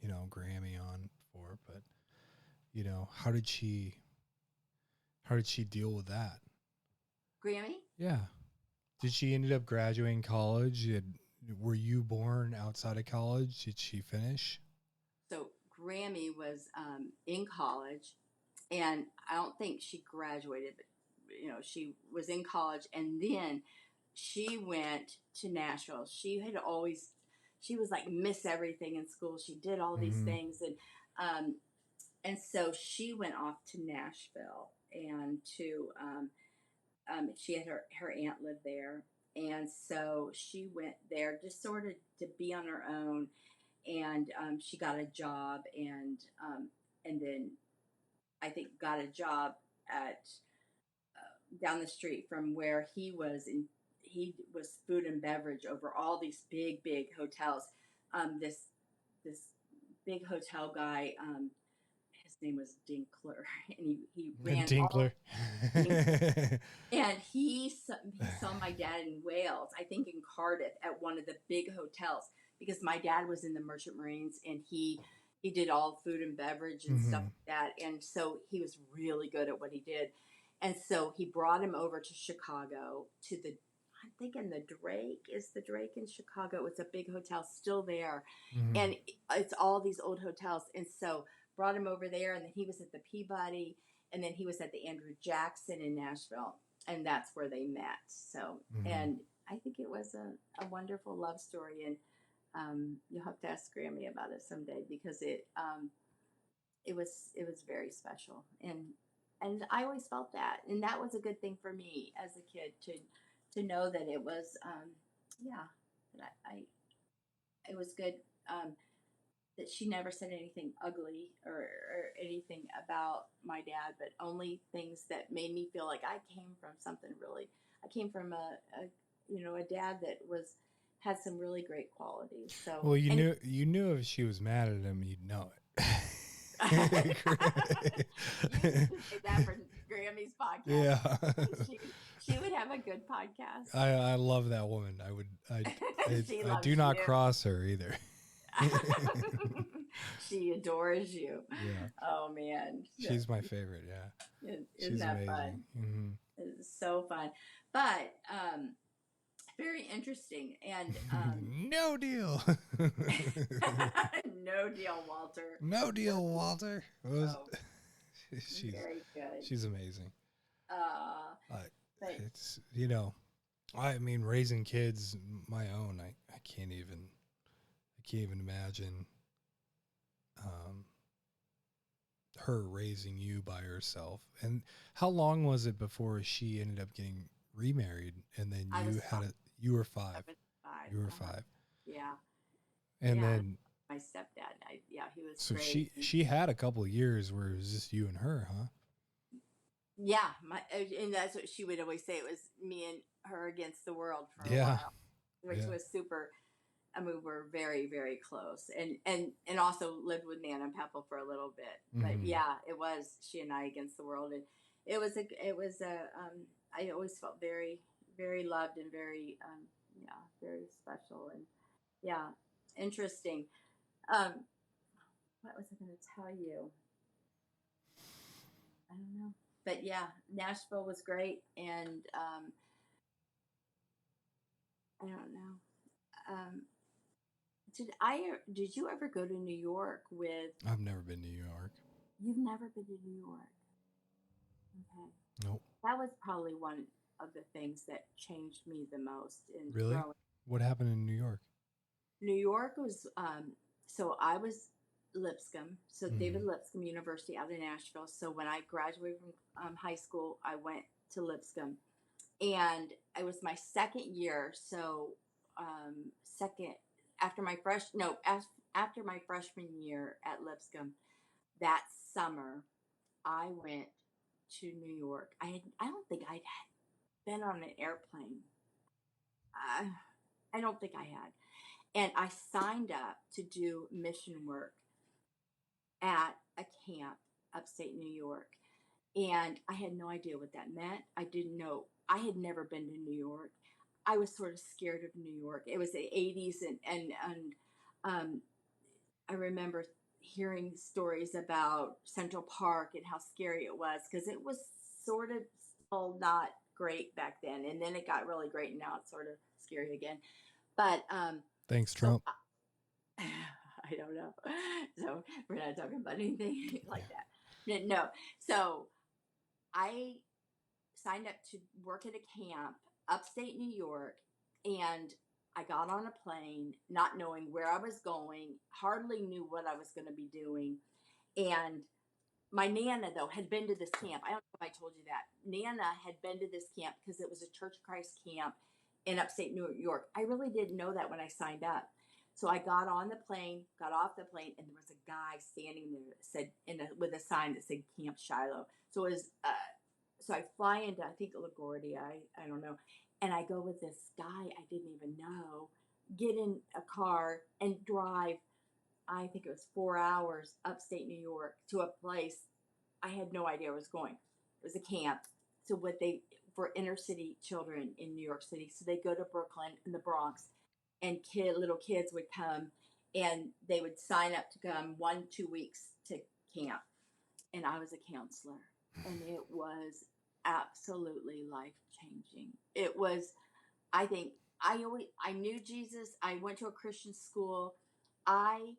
Speaker 1: Grammy on for, but how did she deal with that?
Speaker 2: Grammy.
Speaker 1: Yeah. Did she ended up graduating college? Were you born outside of college? Did she finish?
Speaker 2: So Grammy was in college, and I don't think she graduated, but she was in college, and then she went to Nashville. She was like Miss Everything in school. She did all these
Speaker 1: Mm-hmm.
Speaker 2: things, um, and so she went off to Nashville and to she had her aunt lived there, and so she went there just sort of to be on her own, and she got a job, and then I think got a job at down the street from where he was in. He was food and beverage over all these big hotels. This big hotel guy. His name was Dinkler, and he ran all
Speaker 1: Dinkler.
Speaker 2: and he saw my dad in Wales, I think in Cardiff, at one of the big hotels, because my dad was in the Merchant Marines, and he did all food and beverage and stuff
Speaker 1: Mm-hmm.
Speaker 2: like that, and so he was really good at what he did, and so he brought him over to Chicago to the. I'm thinking the Drake in Chicago. It's a big hotel still there,
Speaker 1: Mm-hmm.
Speaker 2: and it's all these old hotels, and so brought him over there, and then he was at the Peabody, and then he was at the Andrew Jackson in Nashville, and that's where they met. So,
Speaker 1: Mm-hmm.
Speaker 2: and I think it was a wonderful love story, and you'll have to ask Grammy about it someday, because it was very special, and I always felt that, and that was a good thing for me as a kid to know that it was yeah, that I it was good. That she never said anything ugly, or anything about my dad, but only things that made me feel like I came from something really. I came from a dad that had some really great qualities. So,
Speaker 1: Well,
Speaker 2: and
Speaker 1: you knew if she was mad at him, you'd know
Speaker 2: you
Speaker 1: it.
Speaker 2: should say that for Grammy's podcast.
Speaker 1: Yeah.
Speaker 2: She would have a good podcast.
Speaker 1: I love that woman.
Speaker 2: She
Speaker 1: I do
Speaker 2: loves
Speaker 1: not
Speaker 2: you.
Speaker 1: cross her either.
Speaker 2: She adores you.
Speaker 1: Yeah.
Speaker 2: Oh man,
Speaker 1: She's my favorite. Yeah.
Speaker 2: isn't
Speaker 1: She's
Speaker 2: that fun?
Speaker 1: amazing. Mm-hmm.
Speaker 2: It's so fun, but very interesting, and
Speaker 1: No deal.
Speaker 2: no deal, Walter.
Speaker 1: No deal, Walter.
Speaker 2: Oh,
Speaker 1: She's
Speaker 2: very good.
Speaker 1: she's amazing.
Speaker 2: Uh,
Speaker 1: I,
Speaker 2: but
Speaker 1: it's I mean, raising kids my own. I can't even imagine her raising you by herself. And how long was it before she ended up getting remarried? And then
Speaker 2: I was
Speaker 1: you were five.
Speaker 2: 5.
Speaker 1: You were five.
Speaker 2: Yeah,
Speaker 1: And
Speaker 2: yeah.
Speaker 1: then
Speaker 2: My stepdad. Yeah, he was
Speaker 1: so
Speaker 2: great.
Speaker 1: she had a couple of years where it was just you and her, huh?
Speaker 2: Yeah, and that's what she would always say. It was me and her against the world for a
Speaker 1: Yeah.
Speaker 2: while, which
Speaker 1: Yeah.
Speaker 2: was super. I mean, we're very, very close, and also lived with Nan and Pepple for a little bit. But
Speaker 1: Mhm.
Speaker 2: yeah, it was she and I against the world, and it was a. I always felt very, very loved, and very yeah, very special, and yeah, interesting. Um, what was I going to tell you? I don't know, but yeah, Nashville was great, and I don't know. Um, did you ever go to New York with?
Speaker 1: I've never been to New York.
Speaker 2: You've never been to New York. Okay.
Speaker 1: Nope.
Speaker 2: That was probably one of the things that changed me the most in
Speaker 1: Really?
Speaker 2: growing.
Speaker 1: What happened in New York?
Speaker 2: New York was so I was Lipscomb, so David
Speaker 1: Mhm.
Speaker 2: Lipscomb University out of Nashville. So when I graduated from high school, I went to Lipscomb, and it was my second year. So second after my after my freshman year at Lipscomb, that summer I went to New York. I don't think I'd been on an airplane. I, I don't think I had. And I signed up to do mission work at a camp upstate New York. And I had no idea what that meant. I didn't know. I had never been to New York. I was sort of scared of New York. It was the 80s, and I remember hearing stories about Central Park and how scary it was, because it was sort of still not great back then, and then it got really great, and now it's sort of scary again. But
Speaker 1: Thanks,
Speaker 2: so
Speaker 1: Trump.
Speaker 2: I don't know. So we're not talking about anything like
Speaker 1: Yeah.
Speaker 2: that. No. So I signed up to work at a camp upstate New York, and I got on a plane not knowing where I was going, hardly knew what I was going to be doing. And my Nana, though, had been to this camp. I don't know if I told you that. Nana had been to this camp because it was a Church of Christ camp in upstate New York. I really didn't know that when I signed up. So I got on the plane, got off the plane, and there was a guy standing there that said, with a sign that said Camp Shiloh. So it was, so I fly into, I think, LaGuardia, I don't know. And I go with this guy I didn't even know, get in a car and drive, I think it was 4 hours upstate New York to a place I had no idea I was going. It was a camp. So what they for inner city children in New York City. So they go to Brooklyn and the Bronx, and little kids would come, and they would sign up to come 1-2 weeks to camp. And I was a counselor, and it was absolutely life changing. It was. I think I knew Jesus. I went to a Christian school. I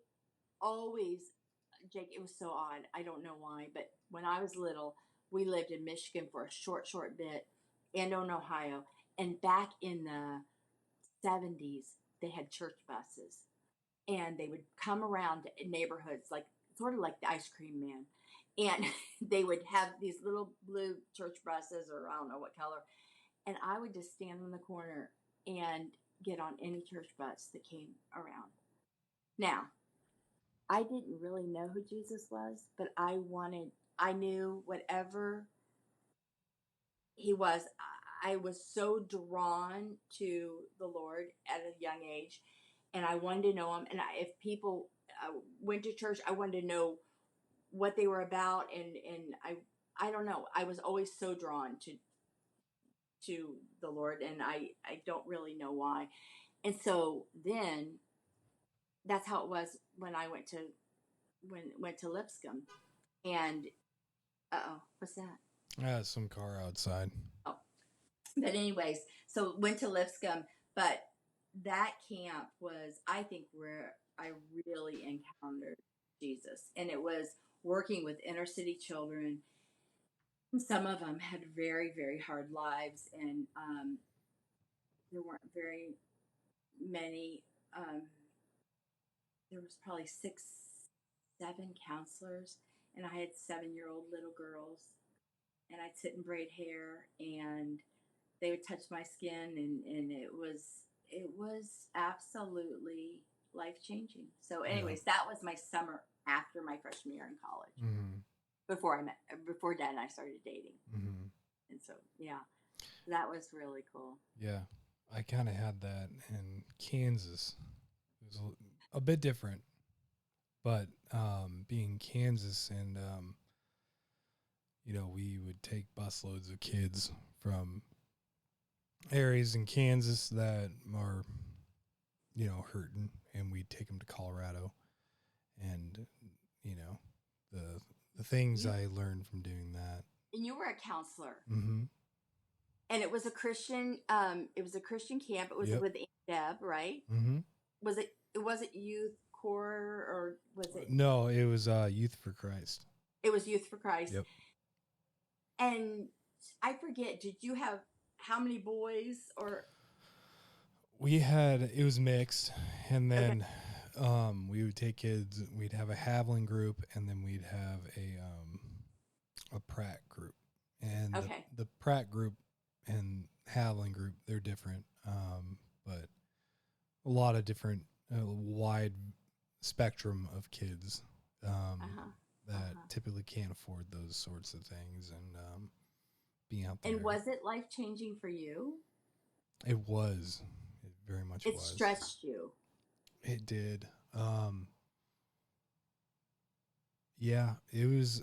Speaker 2: always, Jake, it was so odd. I don't know why, but when I was little, we lived in Michigan for a short bit and in Ohio. And back in the 70s, they had church buses, and they would come around neighborhoods, like sort of like the ice cream man. And they would have these little blue church buses, or I don't know what color. And I would just stand in the corner and get on any church bus that came around. Now, I didn't really know who Jesus was, but I knew whatever he was. I was so drawn to the Lord at a young age, and I wanted to know him. And if people went to church, I wanted to know what they were about. And I don't know. I was always so drawn to the Lord, and I don't really know why. And so then that's how it was when I went to Lipscomb. And what's that?
Speaker 1: Some car outside.
Speaker 2: Oh, but anyways, so went to Lipscomb, but that camp was, I think, where I really encountered Jesus, and it was working with inner city children. Some of them had very hard lives, and there weren't very many. Um, there was probably 7 counselors, and I had 7-year-old little girls, and I'd sit and braid hair, and they would touch my skin, and it was absolutely life changing. So
Speaker 1: Yeah.
Speaker 2: anyways, that was my summer after my freshman year in college,
Speaker 1: Mm-hmm.
Speaker 2: before Dad and I started dating.
Speaker 1: Mm-hmm.
Speaker 2: And so yeah, that was really cool.
Speaker 1: Yeah. I kind of had that in Kansas. It was a bit different, but being Kansas, and we would take busloads of kids from areas in Kansas that are, hurting, and we'd take them to Colorado. And, the things
Speaker 2: You
Speaker 1: I learned from doing that.
Speaker 2: and you were a counselor,
Speaker 1: Mm-hmm.
Speaker 2: and it was a Christian. It was a Christian camp. It was
Speaker 1: Yep.
Speaker 2: with Aunt Deb, right?
Speaker 1: Mm-hmm.
Speaker 2: Was it? Was it Youth Corps, or was it?
Speaker 1: No, it was Youth for Christ.
Speaker 2: It was Youth for Christ.
Speaker 1: Yep.
Speaker 2: And I forget. Did you have how many boys or?
Speaker 1: It was mixed, and then
Speaker 2: Okay.
Speaker 1: we would take kids. We'd have a Haviland group, and then we'd have a Pratt group. And
Speaker 2: Okay.
Speaker 1: the Pratt group and Haviland group, they're different, but a lot of different, wide spectrum of kids
Speaker 2: Uh-huh.
Speaker 1: that
Speaker 2: Uh-huh.
Speaker 1: typically can't afford those sorts of things, and being out there.
Speaker 2: And was it life changing for you?
Speaker 1: It was. It very much
Speaker 2: It
Speaker 1: was.
Speaker 2: stretched you.
Speaker 1: It did. Yeah, it was.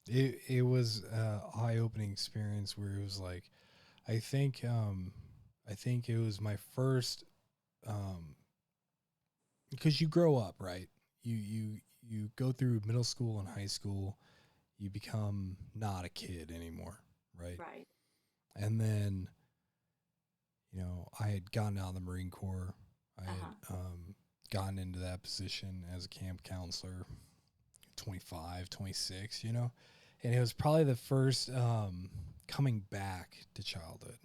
Speaker 1: It was a eye-opening experience where it was like, I think it was my first, because you grow up, right? You go through middle school and high school, you become not a kid anymore, right?
Speaker 2: Right.
Speaker 1: And then, I had gotten out of the Marine Corps. I had
Speaker 2: Uh-huh.
Speaker 1: gotten into that position as a camp counselor, 25, 26, you know, and it was probably the first coming back to childhood,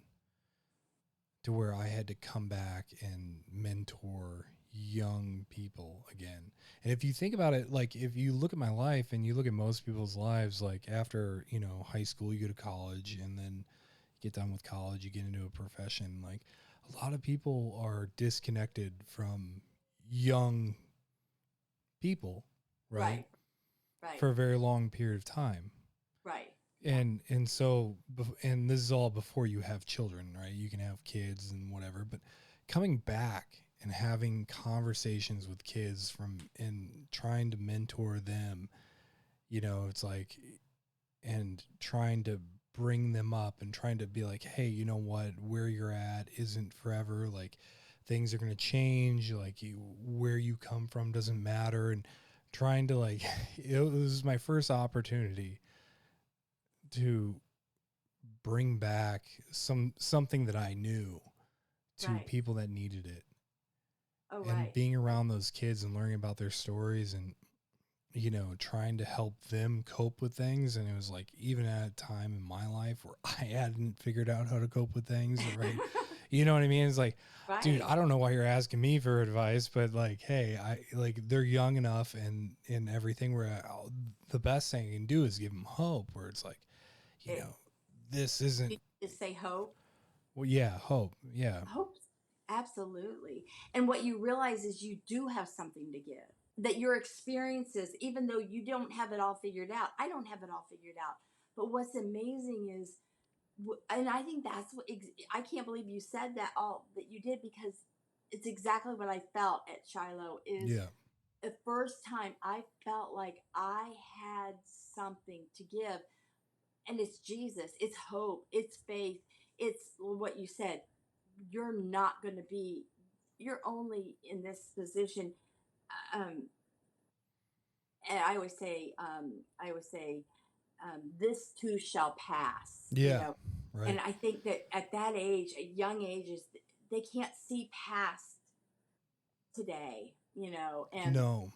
Speaker 1: to where I had to come back and mentor young people again. And if you think about it, like if you look at my life and you look at most people's lives, like after, you know, high school, you go to college and then get done with college, you get into a profession. Like a lot of people are disconnected from young people, right?
Speaker 2: Right. Right.
Speaker 1: For a very long period of time.
Speaker 2: Right. Yeah.
Speaker 1: And so and this is all before you have children, right? You can have kids and whatever, but coming back and having conversations with kids from and trying to mentor them, you know, it's like, and trying to bring them up and trying to be like, hey, you know what, where you're at isn't forever. Like things are going to change. Like where you come from doesn't matter. And trying to like, it was my first opportunity to bring back something that I knew to
Speaker 2: Right.
Speaker 1: people that needed it.
Speaker 2: Oh,
Speaker 1: And
Speaker 2: right.
Speaker 1: being around those kids and learning about their stories and, you know, trying to help them cope with things. And it was like, even at a time in my life where I hadn't figured out how to cope with things, right? You know what I mean? It's like, dude,
Speaker 2: Right.
Speaker 1: I don't know why you're asking me for advice, but like, hey, I like they're young enough and everything where the best thing I can do is give them hope. Where it's like, you
Speaker 2: It,
Speaker 1: know, this isn't.
Speaker 2: you just say hope.
Speaker 1: Well, yeah, hope. Yeah,
Speaker 2: Hope. Absolutely. And what you realize is you do have something to give. That your experiences, even though you don't have it all figured out, I don't have it all figured out. But what's amazing is, and I think that's what, I can't believe you said that all that you did, because it's exactly what I felt at Shiloh. Is
Speaker 1: yeah,
Speaker 2: the first time I felt like I had something to give. And it's Jesus, it's hope, it's faith, it's what you said. You're not going to be, you're only in this position. Um, and I always say, this too shall pass, you
Speaker 1: yeah,
Speaker 2: know. And
Speaker 1: right.
Speaker 2: I think that at that age, at young ages, they can't see past today, you know. And
Speaker 1: No,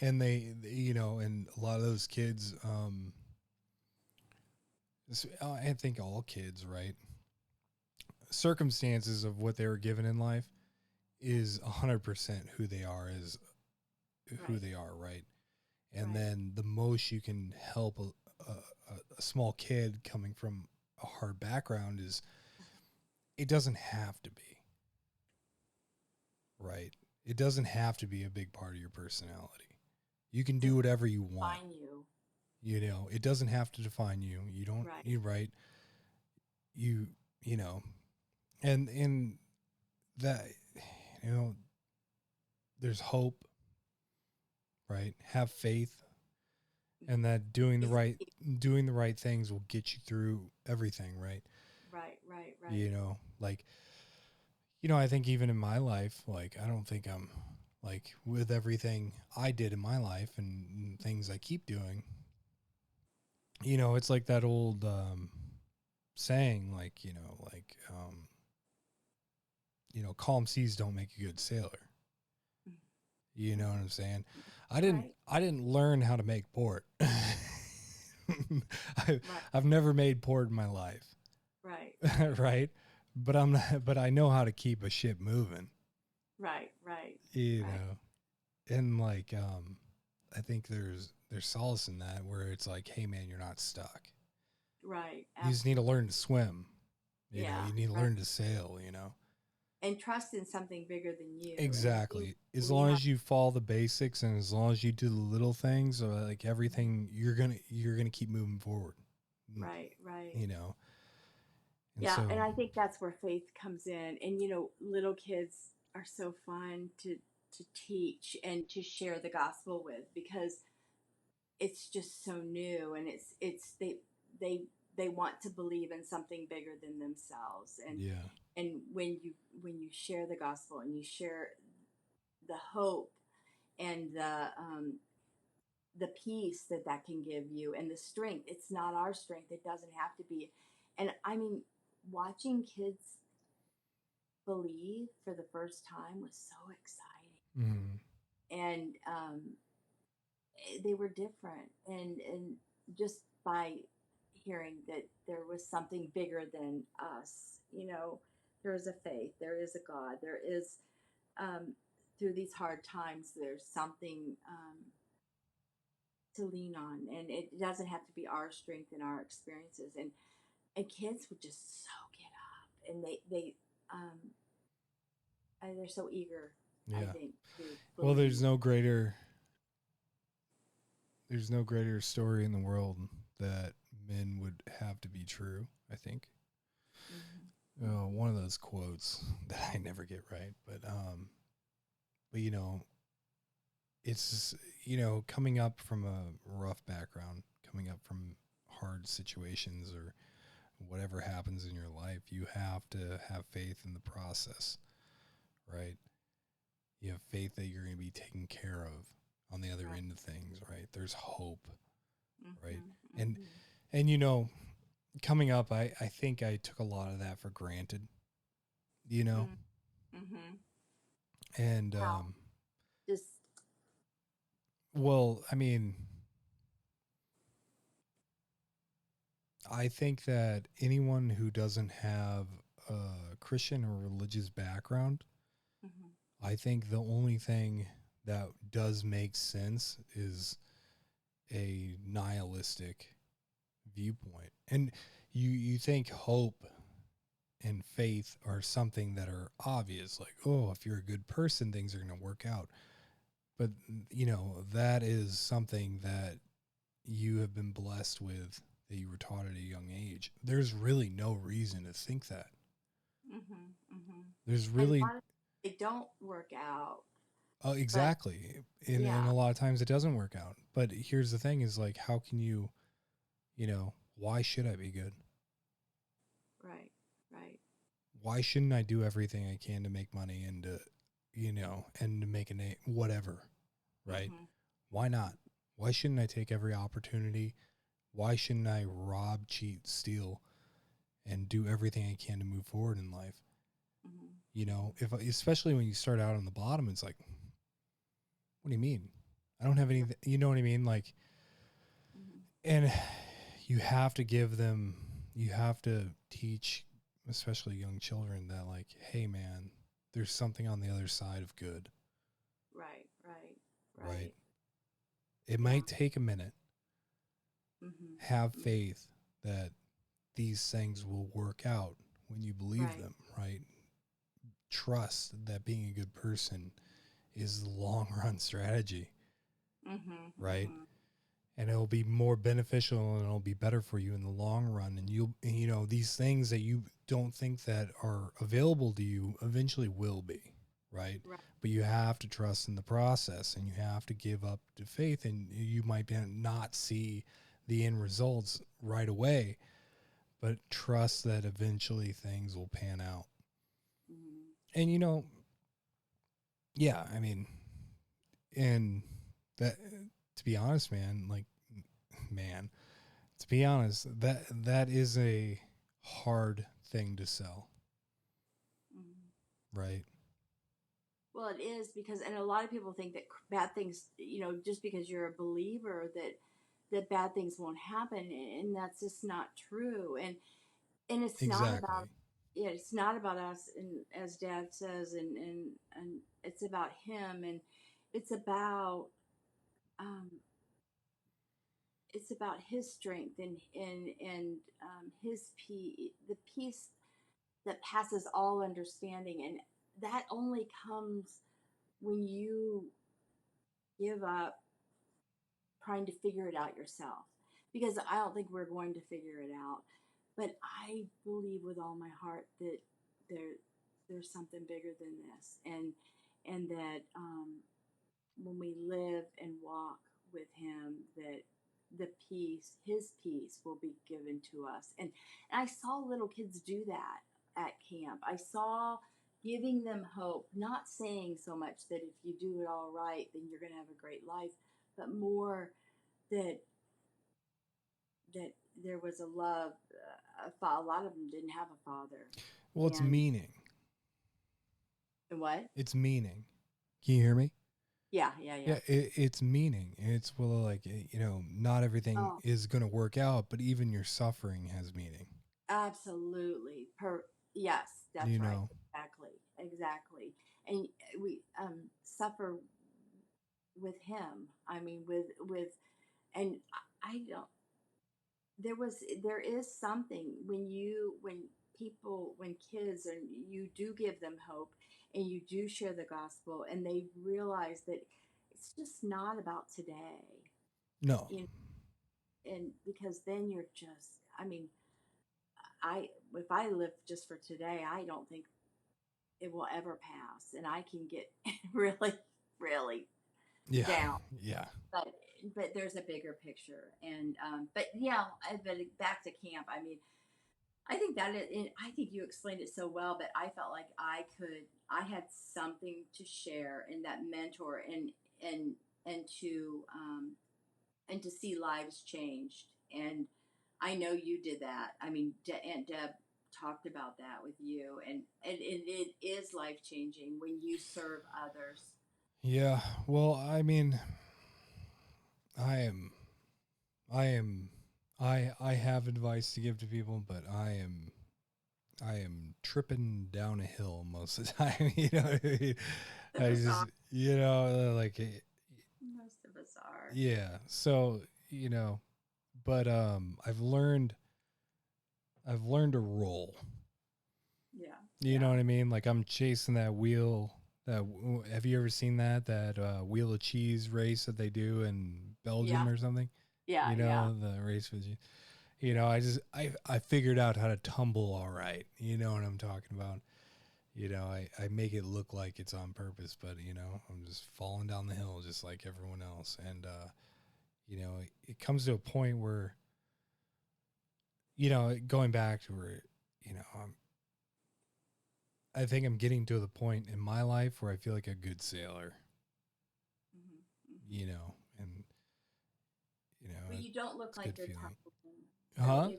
Speaker 1: and you know, and a lot of those kids, I think all kids, right? Circumstances of what they were given in life is 100% who they are, is who
Speaker 2: right,
Speaker 1: they are, right? And
Speaker 2: right,
Speaker 1: then the most you can help a small kid coming from a hard background is, it doesn't have to be, right? It doesn't have to be a big part of your personality. You can do
Speaker 2: doesn't
Speaker 1: whatever you want.
Speaker 2: define you.
Speaker 1: You know, it doesn't have to define you. You don't,
Speaker 2: Right,
Speaker 1: you right. You, you know, and that, you know, there's hope, right? Have faith, and that
Speaker 2: it's,
Speaker 1: doing the right things will get you through everything, right?
Speaker 2: right, right, right.
Speaker 1: You know, like, you know, I think even in my life, like I don't think I'm like, with everything I did in my life and things I keep doing, you know, it's like that old saying, like, you know, calm seas don't make a good sailor. You know what I'm saying?
Speaker 2: Right,
Speaker 1: I didn't learn how to make port.
Speaker 2: right,
Speaker 1: I've never made port in my life,
Speaker 2: right, right,
Speaker 1: right? But I'm not, but I know how to keep a ship moving,
Speaker 2: right, right,
Speaker 1: you
Speaker 2: right,
Speaker 1: know. And like I think there's solace in that, where it's like, hey man, you're not stuck.
Speaker 2: right.
Speaker 1: You just need to
Speaker 2: Absolutely.
Speaker 1: learn to swim. You know,
Speaker 2: Yeah,
Speaker 1: you need to
Speaker 2: right.
Speaker 1: learn to sail, you know.
Speaker 2: And trust in something bigger than you. And I think
Speaker 1: Exactly. As
Speaker 2: we
Speaker 1: long
Speaker 2: have,
Speaker 1: as you follow the basics and as long as you do the little things, like everything, you're gonna keep moving forward.
Speaker 2: right, right.
Speaker 1: You know. And
Speaker 2: Yeah, and
Speaker 1: so
Speaker 2: I think that's where faith comes in. And you know, little kids are so fun to teach and to share the gospel with, because it's just so new, and it's they they want to believe in something bigger than themselves.
Speaker 1: yeah.
Speaker 2: And when you share the gospel and you share the hope and the peace that that can give you, and the strength, it's not our strength, it doesn't have to be. And I mean, watching kids believe for the first time was so exciting.
Speaker 1: Mm.
Speaker 2: And they were different. And just by hearing that there was something bigger than us, there is a faith, there is a God, there is, um, through these hard times, there's something to lean on. And it doesn't have to be our strength and our experiences. And kids would just soak it up. And they're so eager, I
Speaker 1: Yeah.
Speaker 2: think, to
Speaker 1: Well,
Speaker 2: believe.
Speaker 1: there's no greater story in the world that men would have to be true, I think.
Speaker 2: Mm-hmm.
Speaker 1: One of those quotes that I never get right, but it's coming up from a rough background, coming up from hard situations or whatever happens in your life, you have to have faith in the process, right? You have faith that you're going to be taken care of on the other
Speaker 2: Right.
Speaker 1: end of things, right? There's hope, right?
Speaker 2: Mm-hmm.
Speaker 1: And
Speaker 2: Mm-hmm.
Speaker 1: and coming up, I think I took a lot of that for granted, you know,
Speaker 2: Mm-hmm.
Speaker 1: and
Speaker 2: How? Just.
Speaker 1: well, I mean, I think that anyone who doesn't have a Christian or religious background,
Speaker 2: Mm-hmm.
Speaker 1: I think the only thing that does make sense is a nihilistic viewpoint. And you think hope and faith are something that are obvious, like, oh, if you're a good person, things are going to work out. But, that is something that you have been blessed with, that you were taught at a young age. There's really no reason to think that.
Speaker 2: Mm-hmm. Mm-hmm.
Speaker 1: There's
Speaker 2: And a
Speaker 1: really,
Speaker 2: lot of they don't work out, but
Speaker 1: exactly. And
Speaker 2: yeah,
Speaker 1: a lot of times it doesn't work out. But here's the thing is like, how can why should I be good?
Speaker 2: right, right.
Speaker 1: Why shouldn't I do everything I can to make money and and to make a name, whatever, right?
Speaker 2: Mm-hmm.
Speaker 1: Why not? Why shouldn't I take every opportunity? Why shouldn't I rob, cheat, steal, and do everything I can to move forward in life?
Speaker 2: Mm-hmm.
Speaker 1: If especially when you start out on the bottom, it's like, what do you mean? I don't have
Speaker 2: Right.
Speaker 1: anything. You know what I mean? Like,
Speaker 2: Mm-hmm.
Speaker 1: and you have to give them, you have to teach, especially young children, that like, hey, man, there's something on the other side of good,
Speaker 2: Right, right,
Speaker 1: right?
Speaker 2: right.
Speaker 1: It
Speaker 2: Yeah.
Speaker 1: might take a minute. Have
Speaker 2: Mm-hmm.
Speaker 1: faith that these things will work out when you believe
Speaker 2: Right.
Speaker 1: them, right? Trust that being a good person is the long run strategy,
Speaker 2: Mm-hmm.
Speaker 1: right?
Speaker 2: Mm-hmm.
Speaker 1: And it'll be more beneficial and it'll be better for you in the long run. And these things that you don't think that are available to you eventually will be, right?
Speaker 2: Right.
Speaker 1: But you have to trust in the process and you have to give up to faith, and you might not see the end results right away, but trust that eventually things will pan out.
Speaker 2: Mm-hmm.
Speaker 1: And yeah, I mean, and that, to be honest, man, like, man, to be honest, that is a hard thing to sell,
Speaker 2: Mm-hmm.
Speaker 1: right?
Speaker 2: Well, it is because, and a lot of people think that bad things, just because you're a believer, that bad things won't happen, and that's just not true. And it's not about,
Speaker 1: Exactly.
Speaker 2: yeah, it's not about us, and as Dad says, and it's about him, and it's about um, it's about his strength and his peace, the peace that passes all understanding, and that only comes when you give up trying to figure it out yourself, because I don't think we're going to figure it out. But I believe with all my heart that there there's something bigger than this, and that when we live and walk with Him, that the peace, His peace, will be given to us. And I saw little kids do that at camp. I saw giving them hope, not saying so much that if you do it all right, then you're going to have a great life, but more that that there was a love. A lot of them didn't have a father,
Speaker 1: Well, it's
Speaker 2: and
Speaker 1: meaning.
Speaker 2: What?
Speaker 1: It's meaning. Can you hear me?
Speaker 2: Yeah, yeah, yeah.
Speaker 1: Yeah, it's meaning. It's well, like not everything
Speaker 2: Oh,
Speaker 1: is going to work out, but even your suffering has meaning.
Speaker 2: absolutely. Yes,
Speaker 1: You
Speaker 2: that's right.
Speaker 1: know,
Speaker 2: Exactly. Exactly. And we suffer with him. I mean, with, and I don't. There is something when people, when kids, and you do give them hope, and you do share the gospel, and they realize that it's just not about today,
Speaker 1: no,
Speaker 2: you know, and because then you're just, I mean, I if I live just for today, I don't think it will ever pass, and I can get really, really
Speaker 1: yeah,
Speaker 2: down.
Speaker 1: yeah,
Speaker 2: But there's a bigger picture, and but yeah, but back to camp. I mean, I think I think you explained it so well, but I felt like I had something to share, and that mentor, and and to and to see lives changed. And I know you did that. I mean, Aunt Deb talked about that with you, and it is life changing when you serve others.
Speaker 1: yeah. Well, I mean, I am, I am, I have advice to give to people, but I am tripping down a hill most of the time. You know what I mean?
Speaker 2: Most of
Speaker 1: I
Speaker 2: us are.
Speaker 1: just, like,
Speaker 2: Most of us are.
Speaker 1: yeah. So, but I've learned to roll.
Speaker 2: Yeah,
Speaker 1: You know
Speaker 2: yeah,
Speaker 1: what I mean? Like I'm chasing that wheel. Have you ever seen that wheel of cheese race that they do in
Speaker 2: yeah,
Speaker 1: Belgium or something?
Speaker 2: yeah,
Speaker 1: You
Speaker 2: yeah,
Speaker 1: know the race with you.
Speaker 2: yeah.
Speaker 1: I figured out how to tumble all right. You know what I'm talking about. I make it look like it's on purpose, but I'm just falling down the hill just like everyone else. And it comes to a point where going back to where you know I'm I think I'm getting to the point in my life where I feel like a good sailor,
Speaker 2: Hmm, hmm.
Speaker 1: and
Speaker 2: But you don't look
Speaker 1: it's a
Speaker 2: like
Speaker 1: good
Speaker 2: you're
Speaker 1: feeling.
Speaker 2: tumbling. So
Speaker 1: Huh?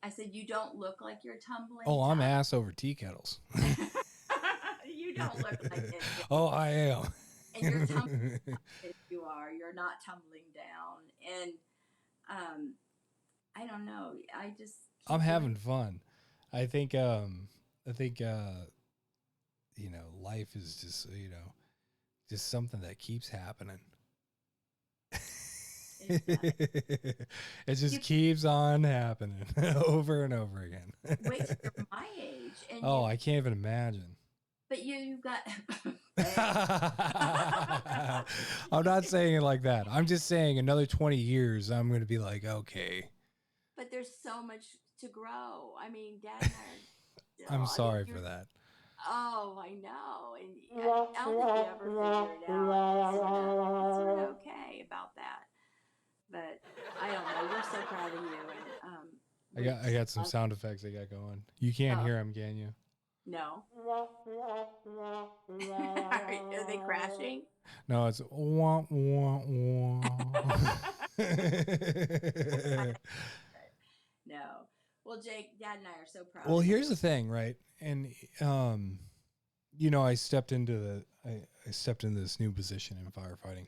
Speaker 2: I said you don't look like you're tumbling
Speaker 1: Oh, I'm
Speaker 2: down.
Speaker 1: ass over tea kettles.
Speaker 2: You don't look like it,
Speaker 1: Oh,
Speaker 2: Jake.
Speaker 1: I am.
Speaker 2: And you're tumbling as you are. You're not tumbling down. And um, I don't know. I just
Speaker 1: I'm
Speaker 2: keep doing.
Speaker 1: having fun. I think life is just something that keeps happening.
Speaker 2: It does.
Speaker 1: It just
Speaker 2: You
Speaker 1: keeps on happening over and over again.
Speaker 2: wait till you're my age, and
Speaker 1: Oh, I can't even imagine.
Speaker 2: but you've got. Thanks.
Speaker 1: I'm not saying it like that. I'm just saying another 20 years, I'm going to be like, okay,
Speaker 2: But there's so much to grow. I mean, Dad and I are
Speaker 1: I'm
Speaker 2: still. I mean,
Speaker 1: sorry for
Speaker 2: you're.
Speaker 1: that.
Speaker 2: Oh, I know, and I don't think you ever figure it out. It's sort of okay about that. But I don't know. We're so proud of you, and
Speaker 1: I
Speaker 2: we
Speaker 1: got I
Speaker 2: just
Speaker 1: got some
Speaker 2: love.
Speaker 1: sound effects I got going. You can't
Speaker 2: Oh
Speaker 1: hear them, can you?
Speaker 2: no, are they crashing?
Speaker 1: No, it's wah wah wah.
Speaker 2: No. Well, Jake, Dad and I are so proud
Speaker 1: Well,
Speaker 2: of
Speaker 1: here's
Speaker 2: you.
Speaker 1: the thing, right? And I stepped into this new position in firefighting,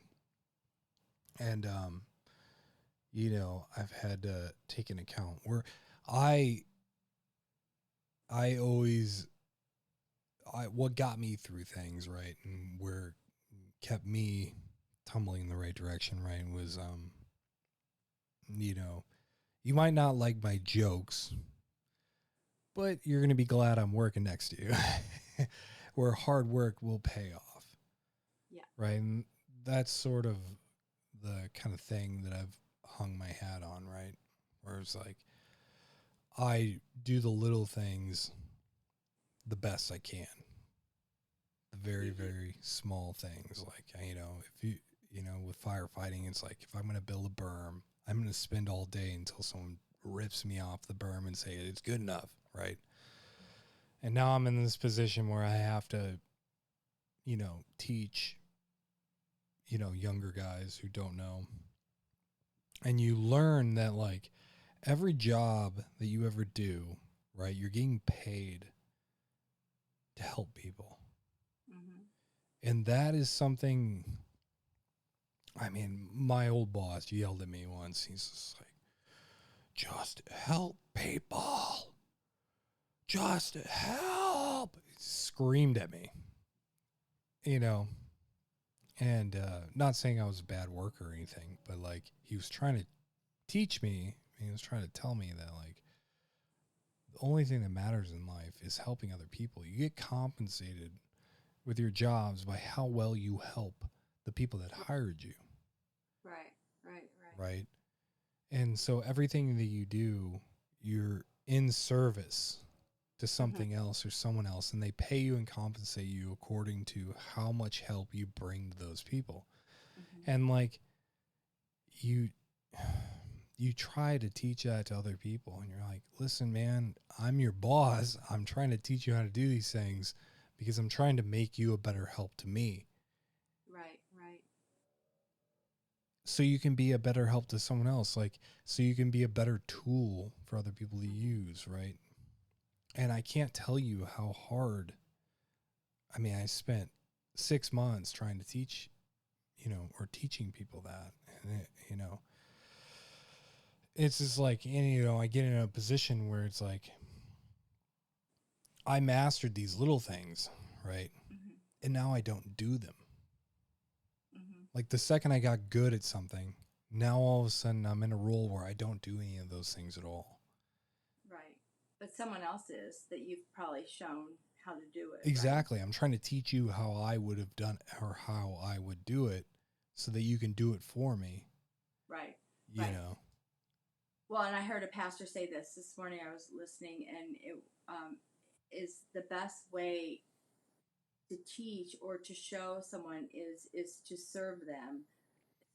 Speaker 1: and I've had to take an account where I I always what got me through things, right, and where kept me tumbling in the right direction, right, was you know, you might not like my jokes, but you're gonna be glad I'm working next to you. Where hard work will pay off,
Speaker 2: Yeah.
Speaker 1: right? And that's sort of the kind of thing that I've hung my hat on, right? Where it's like I do the little things the best I can. The very,
Speaker 2: You do.
Speaker 1: very small things. Like, if with firefighting, it's like if I'm going to build a berm, I'm going to spend all day until someone rips me off the berm and say it's good enough, right? And now I'm in this position where I have to, teach, younger guys who don't know. And you learn that, like, every job that you ever do, right, you're getting paid to help people.
Speaker 2: Mhm.
Speaker 1: And that is something, I mean, my old boss yelled at me once. He's just like, just help people. Just help. He screamed at me, you know, and not saying I was a bad worker or anything, but like he was trying to teach me. He was trying to tell me that like the only thing that matters in life is helping other people. You get compensated with your jobs by how well you help the people that hired you,
Speaker 2: Right. Right. Right.
Speaker 1: right? And so everything that you do, you're in service to
Speaker 2: Mhm.
Speaker 1: something else or someone else, and they pay you and compensate you according to how much help you bring to those people.
Speaker 2: Mhm.
Speaker 1: And like you you try to teach that to other people, and you're like, listen, man, I'm your boss. I'm trying to teach you how to do these things because I'm trying to make you a better help to me,
Speaker 2: Right. Right.
Speaker 1: so you can be a better help to someone else, like so you can be a better tool for other people to
Speaker 2: Mhm.
Speaker 1: use, right? And I can't tell you how hard, I mean, I spent 6 months trying to teach, or teaching people that. And it's just like, and I get in a position where it's like I mastered these little things, right?
Speaker 2: Mhm.
Speaker 1: And now I don't do them.
Speaker 2: Mhm.
Speaker 1: Like the second I got good at something, now all of a sudden I'm in a role where I don't do any of those things at all.
Speaker 2: Right. But someone else is that you've probably shown how to do it. Right.
Speaker 1: Exactly. I'm trying to teach you how I would have done or how I would do it so that you can do it for me,
Speaker 2: Right.
Speaker 1: you
Speaker 2: Right.
Speaker 1: know.
Speaker 2: Well, and I heard a pastor say this morning. I was listening, and it is the best way to teach or to show someone is to serve them.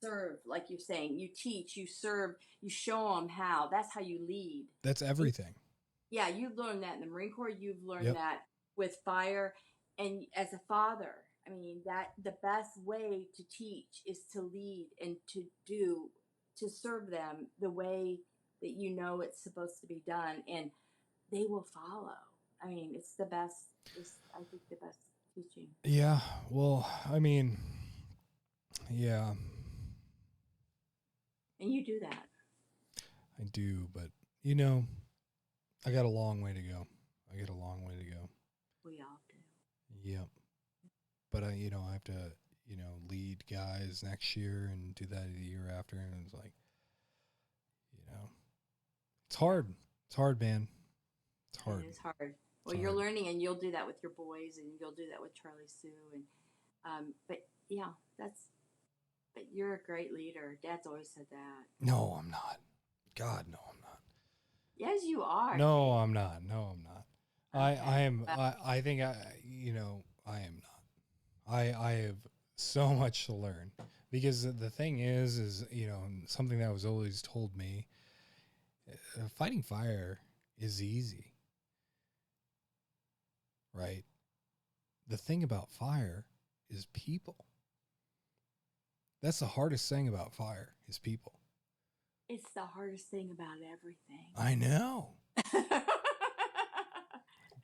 Speaker 2: Serve, like you're saying, you teach, you serve, you show them how. That's how you lead.
Speaker 1: That's
Speaker 2: And
Speaker 1: everything.
Speaker 2: yeah, you learned that in the Marine Corps. You've learned
Speaker 1: Yep.
Speaker 2: that with fire, and as a father. I mean, that the best way to teach is to lead and to serve them the way that you know it's supposed to be done, and they will follow. I mean, it's the best. It's, I think, the best teaching,
Speaker 1: Yeah. Well, I mean, yeah,
Speaker 2: and you do that.
Speaker 1: I do, but I got a long way to go. I got a long way to go.
Speaker 2: We all do.
Speaker 1: Yep. But I have to, lead guys next year and do that the year after, and it's like, you know, it's
Speaker 2: Yeah,
Speaker 1: hard. It's hard, man. It's
Speaker 2: it
Speaker 1: hard.
Speaker 2: is hard.
Speaker 1: It's
Speaker 2: Well, you're
Speaker 1: hard.
Speaker 2: learning, and you'll do that with your boys, and you'll do that with Charlie Sue, and but yeah, that's. But you're a great leader. Dad's always said that.
Speaker 1: No, I'm not. God, no, I'm not.
Speaker 2: Yes, you are,
Speaker 1: No,
Speaker 2: Jake.
Speaker 1: I'm not. No, I'm not. I
Speaker 2: Okay.
Speaker 1: am.
Speaker 2: Well,
Speaker 1: I think I am not. I have so much to learn because the thing is something that was always told me. Fighting fire is easy, right? The thing about fire is people. That's the hardest thing about fire is people.
Speaker 2: it's the hardest thing about everything.
Speaker 1: I know.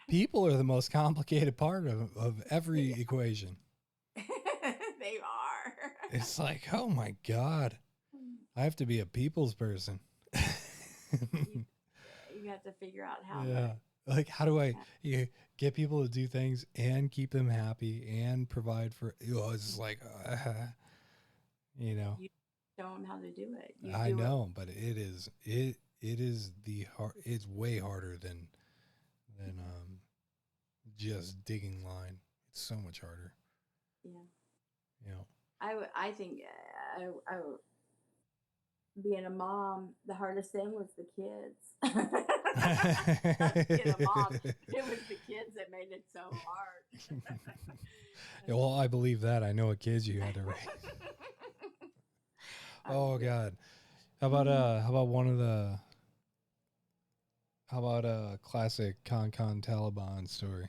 Speaker 1: People are the most complicated part of every equation.
Speaker 2: They are.
Speaker 1: It's like, oh my God, I have to be a people's person.
Speaker 2: you, you have to figure out how to.
Speaker 1: Yeah. Like, how do I
Speaker 2: Yeah,
Speaker 1: get people to do things and keep them happy and provide for, it's just like, you know,
Speaker 2: you show them how to do it. You
Speaker 1: I
Speaker 2: do it.
Speaker 1: know, but it is the hard, it's way harder than just digging line. It's so much harder.
Speaker 2: Yeah.
Speaker 1: You know.
Speaker 2: I think being a mom, the hardest thing was the kids. Not being a mom, it was the kids that made it so hard.
Speaker 1: Yeah, well, I believe that. I know what kids you had to raise. Oh
Speaker 2: Yeah.
Speaker 1: God. How about one of the how about a classic Con Taliban story?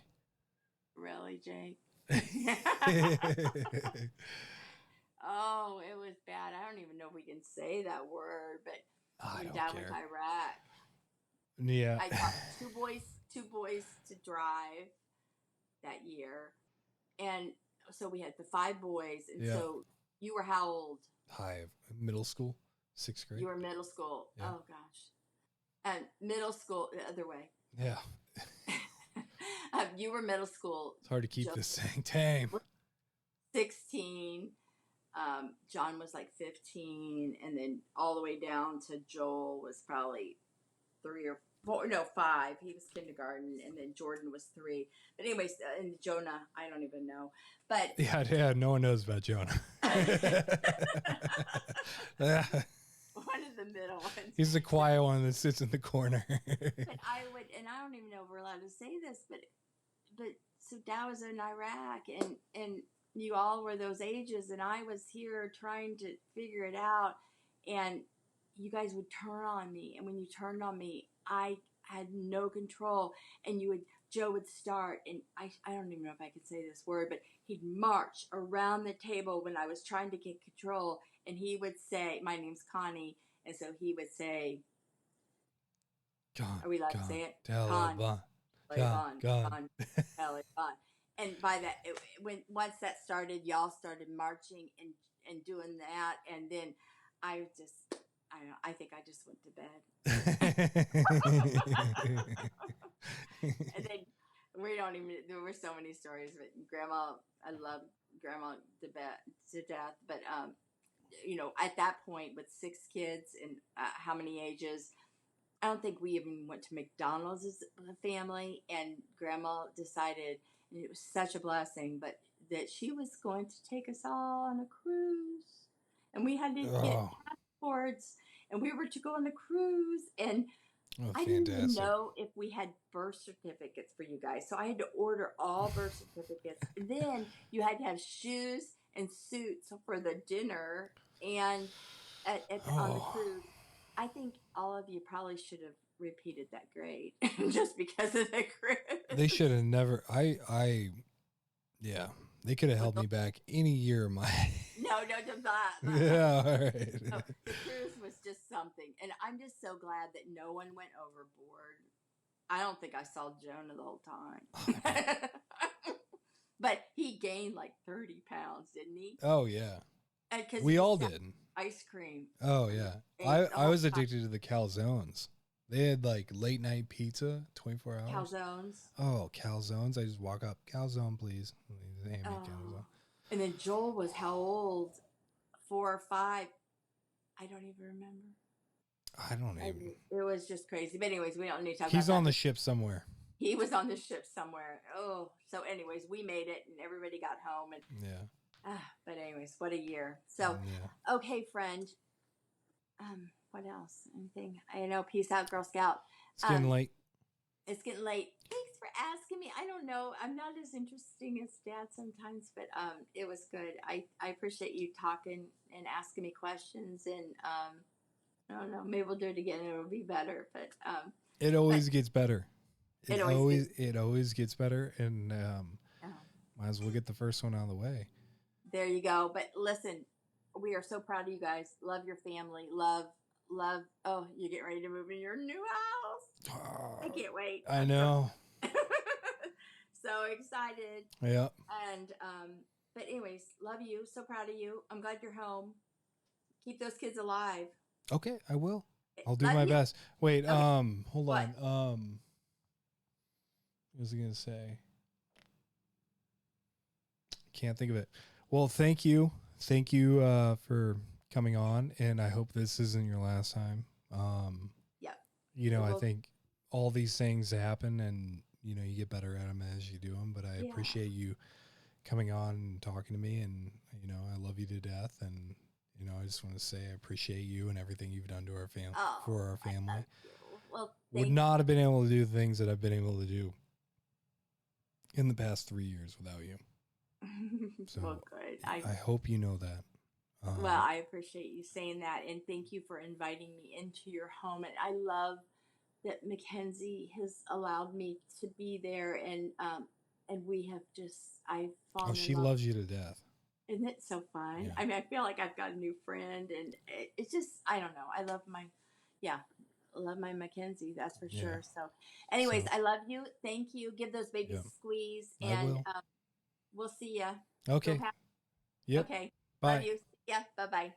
Speaker 2: Really, Jake? Oh, it was bad. I don't even know if we can say that word, but
Speaker 1: I
Speaker 2: when
Speaker 1: don't
Speaker 2: Dad went to
Speaker 1: care.
Speaker 2: Iraq,
Speaker 1: Yeah.
Speaker 2: I taught two boys to drive that year, and so we had the 5 boys, and
Speaker 1: Yeah.
Speaker 2: so you were how old?
Speaker 1: High middle school, 6th grade.
Speaker 2: You were middle school.
Speaker 1: Yeah.
Speaker 2: Oh gosh, and middle school the other way.
Speaker 1: Yeah.
Speaker 2: You were middle school.
Speaker 1: It's hard to keep this thing tame.
Speaker 2: 16. John was like 15, and then all the way down to Joel was probably 3 or 4. No, 5. He was kindergarten, and then Jordan was 3. But anyways, and Jonah, I don't even know. But
Speaker 1: yeah, no one knows about Jonah.
Speaker 2: One of the middle ones.
Speaker 1: He's the quiet one that sits in the corner.
Speaker 2: But I would, and I don't even know if we're allowed to say this, but so Dad was in Iraq, and you all were those ages, and I was here trying to figure it out, and you guys would turn on me, and when you turned on me, I had no control, and Joe would start, and I don't even know if I could say this word, but he'd march around the table when I was trying to get control, and he would say, my name's Connie, and so he would say, are we allowed to say it?
Speaker 1: Taliban.
Speaker 2: Taliban. And by that, once that started, y'all started marching and doing that, and then I don't know, I think I just went to bed. And then there were so many stories, but Grandma, I love Grandma to death, but at that point with 6 kids and how many ages, I don't think we even went to McDonald's as a family, and Grandma decided, and it was such a blessing, but that she was going to take us all on a cruise, and we had to get passports, and we were to go on the cruise, and I didn't even know if we had birth certificates for you guys, so I had to order all birth certificates. And then you had to have shoes and suits for the dinner and on the cruise. I think all of you probably should have repeated that grade just because of the cruise.
Speaker 1: They should have never. Yeah, they could have held me back any year of my.
Speaker 2: No, not.
Speaker 1: Yeah, all right.
Speaker 2: No, the cruise was just something, and I'm just so glad that no one went overboard. I don't think I saw Jonah the whole time, but he gained like 30 pounds, didn't he?
Speaker 1: Oh yeah,
Speaker 2: because
Speaker 1: we all did.
Speaker 2: Ice cream.
Speaker 1: Oh yeah, I was addicted to the calzones. They had like late night pizza, 24 hours.
Speaker 2: Calzones.
Speaker 1: Oh, calzones! I just walk up, calzone, please. Calzone.
Speaker 2: And then Joel was how old? 4 or 5. I don't even remember.
Speaker 1: I don't even.
Speaker 2: It was just crazy. But anyways, we don't need to talk about that.
Speaker 1: He's on the ship somewhere.
Speaker 2: He was on the ship somewhere. Oh, so anyways, we made it, and everybody got home. And
Speaker 1: yeah.
Speaker 2: But anyways, what a year. So, okay, friend. What else? Anything? I know. Peace out, Girl Scout.
Speaker 1: It's getting late.
Speaker 2: It's getting late. Thanks for asking me. I don't know. I'm not as interesting as Dad sometimes, but it was good. I appreciate you talking and asking me questions, and I don't know. Maybe we'll do it again, and it'll be better. But
Speaker 1: it always gets better. It always gets better, and might as well get the first one out of the way.
Speaker 2: There you go. But listen, we are so proud of you guys. Love your family. Love. Oh, you're getting ready to move in your new house. I can't wait.
Speaker 1: I know.
Speaker 2: So excited.
Speaker 1: Yeah.
Speaker 2: And but anyways, love you. So proud of you. I'm glad you're home. Keep those kids alive.
Speaker 1: Okay, I will. I'll do my best. Wait, okay. Hold on. What was I gonna say? Can't think of it. Well, thank you. Thank you for coming on, and I hope this isn't your last time. I think all these things happen, and you get better at them as you do them, but I appreciate you coming on and talking to me, and I love you to death, and I just want to say I appreciate you and everything you've done to our family for our family.
Speaker 2: Well,
Speaker 1: would not have been able to do the things that I've been able to do in the past 3 years without you. So
Speaker 2: well, good.
Speaker 1: I hope you know that.
Speaker 2: Well, I appreciate you saying that, and thank you for inviting me into your home. And I love that Mackenzie has allowed me to be there, and we have I've fallen.
Speaker 1: Oh, she loves you to death.
Speaker 2: Isn't it so fun?
Speaker 1: Yeah.
Speaker 2: I mean, I feel like I've got a new friend, and it's just, I don't know. I love my Mackenzie, that's for sure. So, anyways, I love you. Thank you. Give those babies a squeeze, and We'll see ya. Go
Speaker 1: Okay.
Speaker 2: have.
Speaker 1: Yep.
Speaker 2: Okay. Love
Speaker 1: Bye.
Speaker 2: you. Yeah. Bye bye.